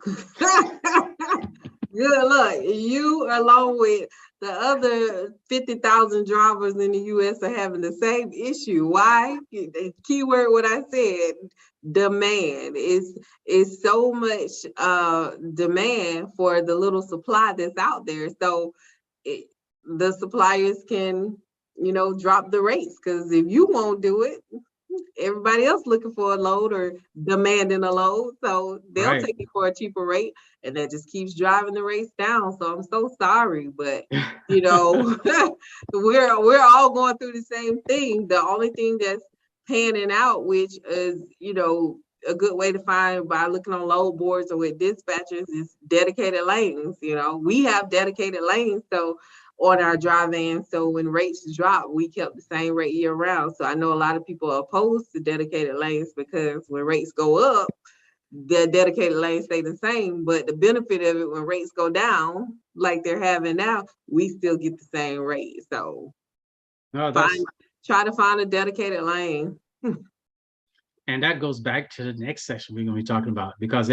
Good luck. You, along with the other 50,000 drivers in the U.S., are having the same issue. Why? The keyword, what I said, demand. Is so much demand for the little supply that's out there. So the suppliers can, you know, drop the rates, because if you won't do it, everybody else looking for a load or demanding a load, so they'll take it for a cheaper rate, and that just keeps driving the rates down. So I'm so sorry, but you know, we're all going through the same thing. The only thing that's panning out, which is, you know, a good way to find by looking on load boards or with dispatchers, is dedicated lanes. You know, we have dedicated lanes, so on our dry van. So when rates drop, we kept the same rate year round. So I know a lot of people are opposed to dedicated lanes, because when rates go up, the dedicated lanes stay the same. But the benefit of it, when rates go down, like they're having now, we still get the same rate. So try to find a dedicated lane. And that goes back to the next session we're going to be talking about, because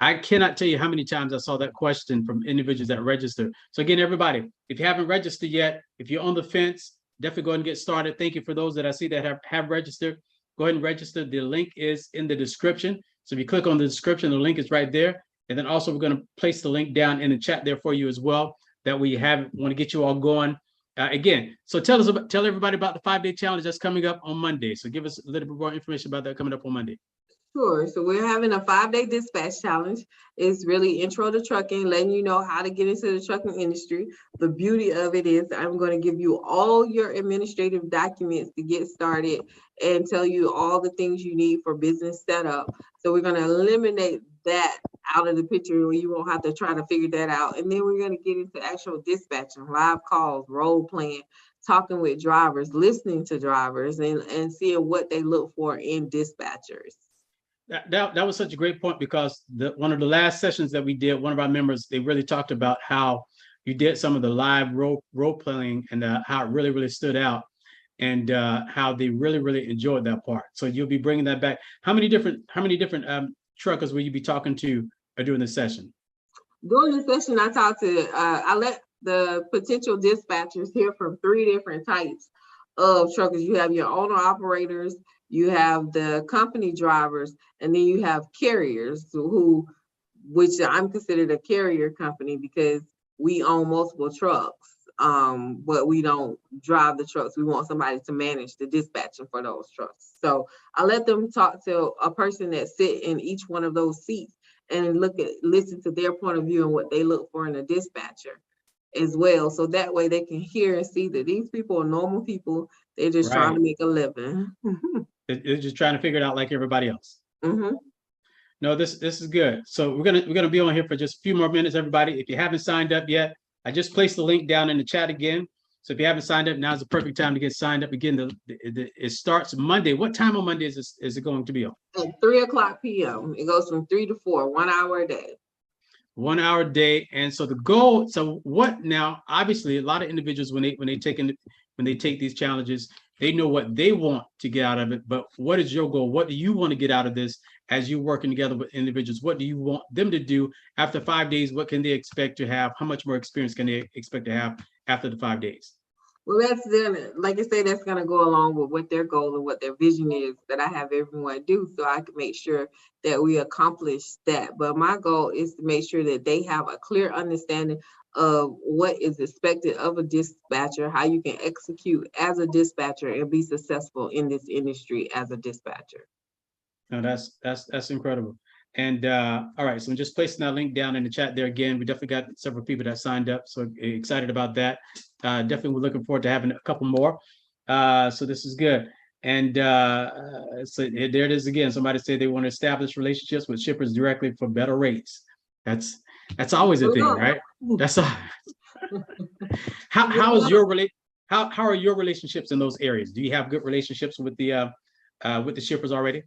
I cannot tell you how many times I saw that question from individuals that register. So again, everybody, if you haven't registered yet, if you're on the fence, definitely go ahead and get started. Thank you for those that I see that have registered. Go ahead and register. The link is in the description. So if you click on the description, the link is right there. And then also we're going to place the link down in the chat there for you as well, that we want to get you all going. again, so tell everybody about the 5-day challenge that's coming up on Monday. So give us a little bit more information about that coming up on Monday. Sure. So we're having a 5-day dispatch challenge. It's really intro to trucking, letting you know how to get into the trucking industry. The beauty of it is I'm going to give you all your administrative documents to get started and tell you all the things you need for business setup. So we're going to eliminate that out of the picture where you won't have to try to figure that out. And then we're going to get into actual dispatching, live calls, role playing, talking with drivers, listening to drivers, and seeing what they look for in dispatchers. That was such a great point, because one of the last sessions that we did, one of our members, they really talked about how you did some of the live role playing, and how it really, really stood out, and how they really, really enjoyed that part. So you'll be bringing that back. How many different truckers will you be talking to during the session? During the session, I talked to, I let the potential dispatchers hear from 3 different types of truckers. You have your owner operators, you have the company drivers, and then you have carriers which I'm considered a carrier company because we own multiple trucks, but we don't drive the trucks. We want somebody to manage the dispatching for those trucks. So I let them talk to a person that sit in each one of those seats and listen to their point of view and what they look for in a dispatcher as well. So that way they can hear and see that these people are normal people. They're just trying to make a living. They're just trying to figure it out like everybody else. Mm-hmm. No, this is good. So we're gonna be on here for just a few more minutes, everybody. If you haven't signed up yet, I just placed the link down in the chat again. So if you haven't signed up, now's the perfect time to get signed up. Again, it starts Monday. What time on Monday is it going to be on? At 3:00 p.m. It goes from 3 to 4, 1 hour a day. 1 hour a day. And so the goal, so what now, obviously a lot of individuals when they take these challenges, they know what they want to get out of it. But what is your goal? What do you want to get out of this as you're working together with individuals? What do you want them to do after 5 days? What can they expect to have? How much more experience can they expect to have after the 5 days? Well, that's then, like I say, that's going to go along with what their goal and what their vision is that I have everyone do, so I can make sure that we accomplish that. But my goal is to make sure that they have a clear understanding of what is expected of a dispatcher, how you can execute as a dispatcher and be successful in this industry as a dispatcher. No, that's incredible. And all right, so I'm just placing that link down in the chat there again. We definitely got several people that signed up, so excited about that. Definitely we're looking forward to having a couple more. So this is good. And so there it is again. Somebody said they want to establish relationships with shippers directly for better rates. That's always a thing, right? That's all. How are your relationships in those areas? Do you have good relationships with the shippers already?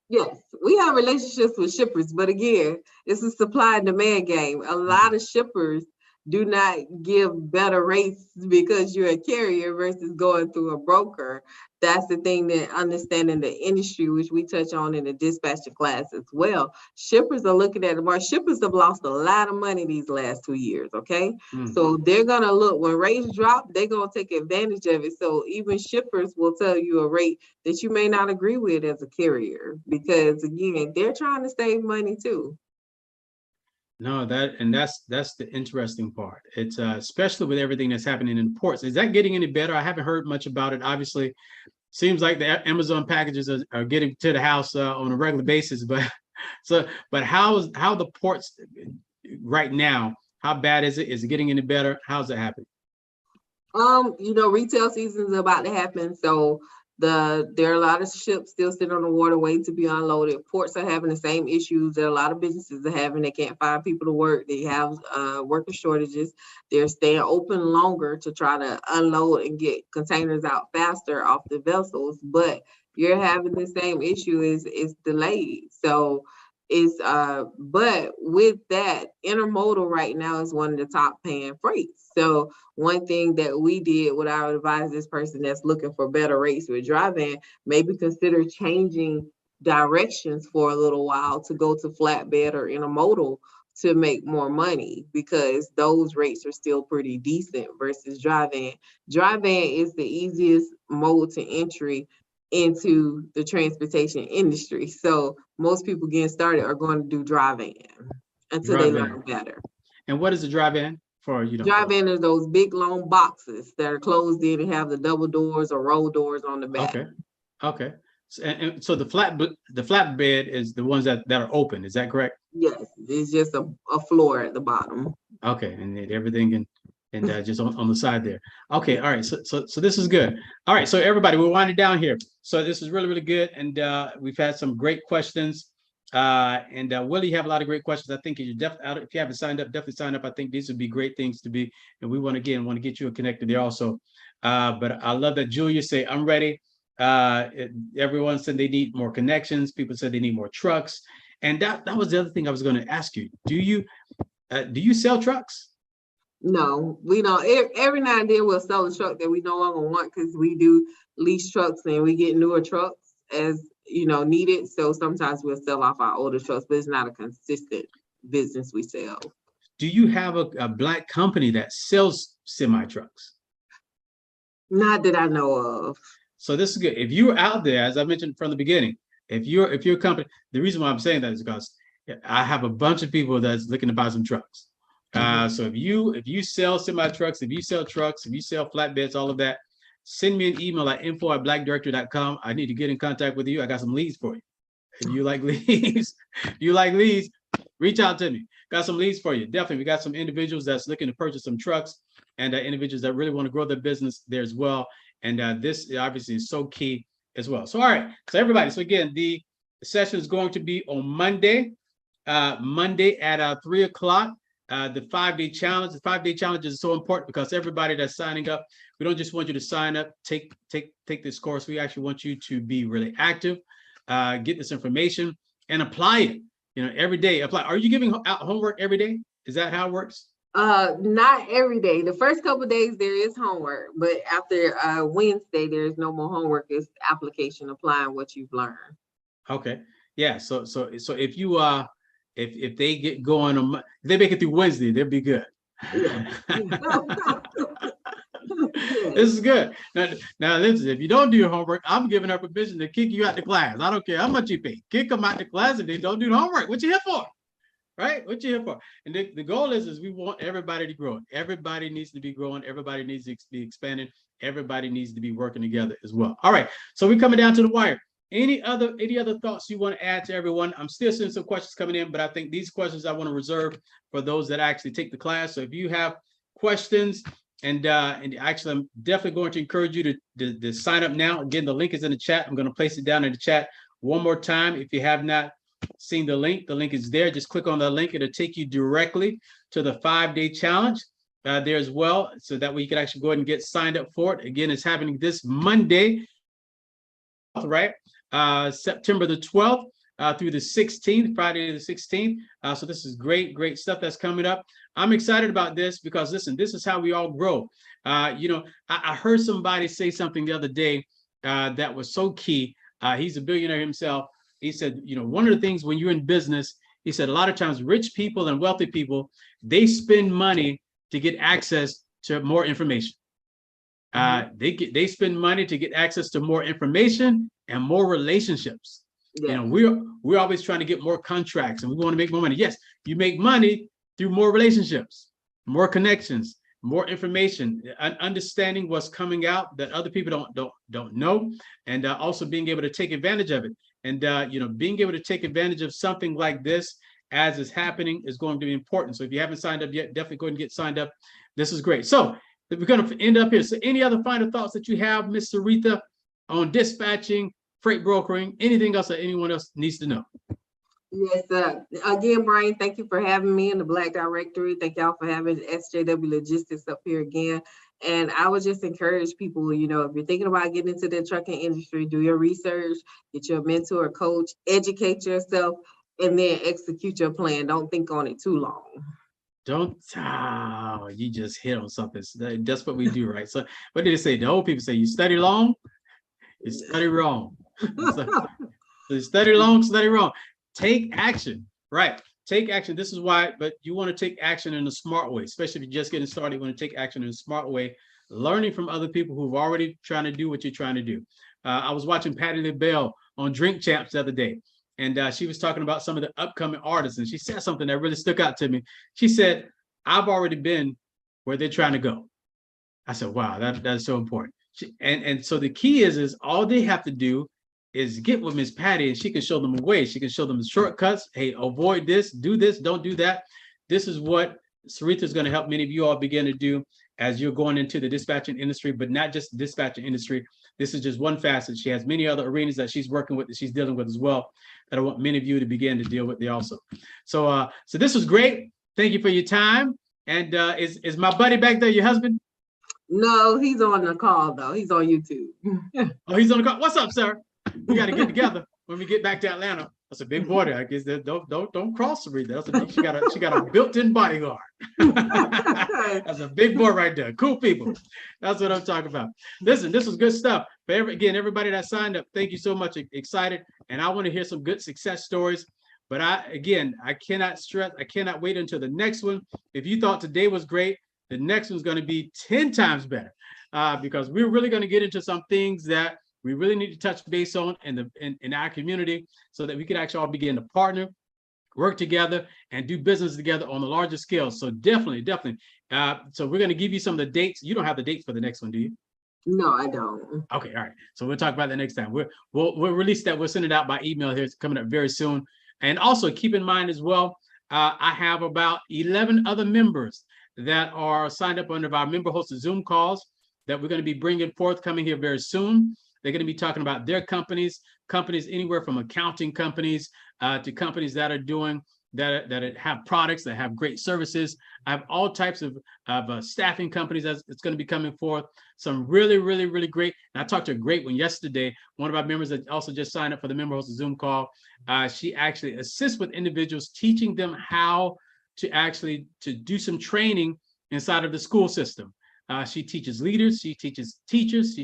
Yes, we have relationships with shippers, but again, it's a supply and demand game. A lot of shippers do not give better rates because you're a carrier versus going through a broker. That's the thing, that understanding the industry, which we touch on in the dispatcher class as well. Shippers are looking at the market. Shippers have lost a lot of money these last 2 years, okay? So they're gonna look, when rates drop, they're gonna take advantage of it. So even shippers will tell you a rate that you may not agree with as a carrier, because again, they're trying to save money too. No, that's the interesting part. It's especially with everything that's happening in ports. Is that getting any better? I haven't heard much about it. Obviously, seems like the Amazon packages are getting to the house on a regular basis. But how the ports right now? How bad is it? Is it getting any better? How's it happening? Retail season is about to happen, so there are a lot of ships still sitting on the water waiting to be unloaded. Ports are having the same issues that a lot of businesses are having. They can't find people to work. They have worker shortages. They're staying open longer to try to unload and get containers out faster off the vessels. But you're having the same issue, is delayed. So but with that, intermodal right now is one of the top paying freights. So one thing that we did, what I would advise this person that's looking for better rates with dry van, maybe consider changing directions for a little while to go to flatbed or intermodal to make more money, because those rates are still pretty decent versus dry van. Dry van is the easiest mode to entry into the transportation industry. So most people getting started are going to do dry van until they learn better. And what is a dry van Drive in are those big long boxes that are closed in and have the double doors or roll doors on the back. Okay. And so the flatbed is the ones that are open. Is that correct? Yes, it's just a floor at the bottom. Okay, and then everything and just on the side there. Okay, all right. So this is good. All right, so everybody, we're winding down here. So this is really, really good, and we've had some great questions. And Willie, you have a lot of great questions. I think if you haven't signed up, definitely sign up. I think these would be great things to be, and we want to get you connected there also. But I love that Julia say, I'm ready. Everyone said they need more connections. People said they need more trucks. And that was the other thing I was going to ask you. Do you sell trucks? No, we don't. Every now and then we'll sell a truck that we no longer want because we do lease trucks and we get newer trucks as needed. So sometimes we'll sell off our older trucks, but it's not a consistent business we sell. Do you have a Black company that sells semi trucks? Not that I know of. So this is good. If you're out there, as I mentioned from the beginning, if you're a company, the reason why I'm saying that is because I have a bunch of people that's looking to buy some trucks. So if you sell semi trucks, if you sell trucks, if you sell flatbeds, all of that, send me an email at info@blackdirector.com. I need to get in contact with you. I got some leads for you. If you like leads, reach out to me. Got some leads for you. Definitely. We got some individuals that's looking to purchase some trucks and individuals that really want to grow their business there as well. And this obviously is so key as well. So, all right. So everybody, so again, the session is going to be on Monday at 3:00. The 5-day challenge. The 5-day challenge is so important because everybody that's signing up, we don't just want you to sign up, take this course. We actually want you to be really active, get this information and apply it. Every day. Apply. Are you giving out homework every day? Is that how it works? Not every day. The first couple of days there is homework, but after Wednesday there is no more homework. It's application, applying what you've learned. Okay. Yeah. So if you if they get going on, if they make it through Wednesday, they'll be good. Yeah. This is good. Now listen, if you don't do your homework, I'm giving her permission to kick you out the class. I don't care how much you pay. Kick them out the class if they don't do the homework. What you here for? Right? What you here for? And the goal is we want everybody to grow. Everybody needs to be growing. Everybody needs to be expanding. Everybody needs to be working together as well. All right. So we're coming down to the wire. Any other thoughts you want to add to everyone? I'm still seeing some questions coming in, but I think these questions I want to reserve for those that actually take the class. So if you have questions, and actually, I'm definitely going to encourage you to sign up now. Again, the link is in the chat. I'm going to place it down in the chat one more time. If you have not seen the link is there. Just click on the link. It'll take you directly to the 5-day challenge there as well. So that way you can actually go ahead and get signed up for it. Again, it's happening this Monday, right? September the 12th through the 16th, Friday the 16th. So this is great stuff that's coming up. I'm excited about this because listen, this is how we all grow. I heard somebody say something the other day that was so key. He's a billionaire himself. He said, one of the things when you're in business, he said a lot of times rich people and wealthy people, they spend money to get access to more information. They spend money to get access to more information and more relationships. Yeah. We're always trying to get more contracts and we want to make more money. Yes, you make money through more relationships, more connections, more information, understanding what's coming out that other people don't know, and also being able to take advantage of it. And being able to take advantage of something like this as is happening is going to be important. So if you haven't signed up yet, definitely go ahead and get signed up. This is great. So we're going to end up here. So any other final thoughts that you have, Ms. Seretha, on dispatching, freight brokering, anything else that anyone else needs to know? Yes, again, Brian, thank you for having me in the Black Directory. Thank y'all for having SJW Logistics up here again. And I would just encourage people, if you're thinking about getting into the trucking industry, do your research, get your mentor, coach, educate yourself, and then execute your plan. Don't think on it too long. You just hit on something. That's what we do, right? So what did they say? The old people say, you study long, you study wrong. So you study long, study wrong. Take action, right? Take action. This is why, but you want to take action in a smart way, especially if you're just getting started. You want to take action in a smart way, learning from other people who've already trying to do what you're trying to do. I was watching Patti LaBelle on Drink Champs the other day, and she was talking about some of the upcoming artists, and she said something that really stuck out to me. She said, I've already been where they're trying to go. I said, wow, that's so important. And so the key is all they have to do is get with Miss Patty, and she can show them a way. She can show them the shortcuts. Hey, avoid this, do this, don't do that. This is what Seretha is going to help many of you all begin to do as you're going into the dispatching industry, but not just the dispatching industry. This is just one facet. She has many other arenas that she's working with, that she's dealing with as well, that I want many of you to begin to deal with there also. So this was great. Thank you for your time. And is my buddy back there your husband? No, he's on the call though. He's on YouTube. Oh, he's on the call. What's up, sir? We got to get together when we get back to Atlanta. That's a big border. I guess don't cross Sarita. She got a built-in bodyguard. That's a big boy right there. Cool people. That's what I'm talking about. Listen, this was good stuff. For everybody that signed up, thank you so much. Excited, and I want to hear some good success stories. But I cannot wait until the next one. If you thought today was great, the next one's going to be 10 times better, because we're really going to get into some things that we really need to touch base on in our community, so that we can actually all begin to partner, work together, and do business together on a larger scale. So definitely. So we're going to give you some of the dates. You don't have the dates for the next one, do you? No, I don't. Okay, all right. So we'll talk about that next time. We'll release that. We'll send it out by email here. It's coming up very soon. And also keep in mind as well, I have about 11 other members that are signed up under our member hosted Zoom calls that we're going to be bringing forth coming here very soon. They're going to be talking about their companies anywhere from accounting companies to companies that are doing that have products, that have great services. I have all types of staffing companies that's going to be coming forth. Some really great. And I talked to a great one yesterday. One of our members that also just signed up for the member hosted Zoom call. She actually assists with individuals, teaching them how to do some training inside of the school system. She teaches leaders, she teaches teachers,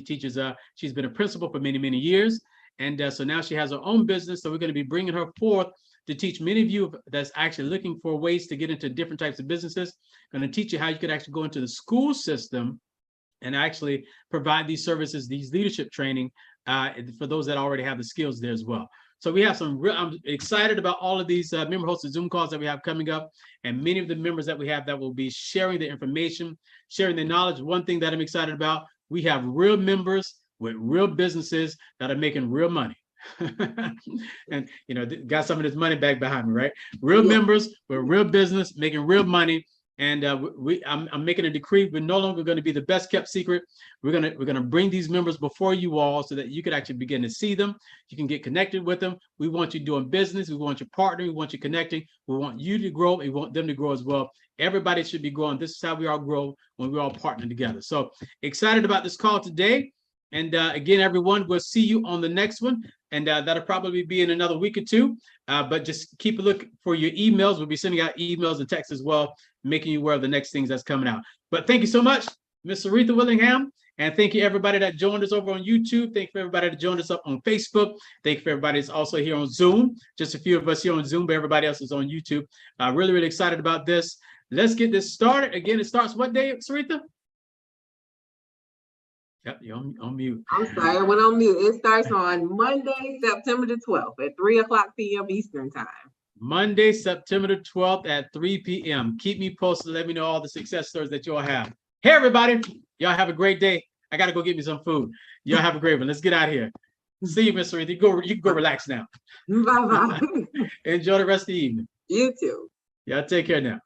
she's been a principal for many years. And so now she has her own business. So we're going to be bringing her forth to teach many of you that's actually looking for ways to get into different types of businesses. Going to teach you how you could actually go into the school system and actually provide these services, these leadership training for those that already have the skills there as well. So we have I'm excited about all of these member hosted Zoom calls that we have coming up, and many of the members that we have that will be sharing the information, sharing their knowledge. One thing that I'm excited about, we have real members with real businesses that are making real money. And got some of this money back behind me, right? Real members with real business making real money. And I'm making a decree. We're no longer going to be the best kept secret. We're gonna bring these members before you all so that you can actually begin to see them. You can get connected with them. We want you doing business. We want you partnering. We want you connecting. We want you to grow. We want them to grow as well. Everybody should be growing. This is how we all grow, when we're all partnering together. So excited about this call today. And again, everyone, we'll see you on the next one. And that'll probably be in another week or two. But just keep a look for your emails. We'll be sending out emails and texts as well, making you aware of the next things that's coming out. But thank you so much, Ms. Seretha Willingham. And thank you, everybody that joined us over on YouTube. Thank you for everybody that joined us up on Facebook. Thank you for everybody that's also here on Zoom. Just a few of us here on Zoom, but everybody else is on YouTube. Really excited about this. Let's get this started. Again, it starts what day, Seretha? Yep, you're on mute. I'm sorry, I went on mute. It starts on Monday, September the 12th at 3:00 p.m. Eastern time. Monday, September the 12th at 3 p.m. Keep me posted. Let me know all the success stories that you all have. Hey, everybody. Y'all have a great day. I got to go get me some food. Y'all have a great one. Let's get out of here. See you, Miss Seretha. You can go relax now. Bye-bye. Enjoy the rest of the evening. You too. Y'all take care now.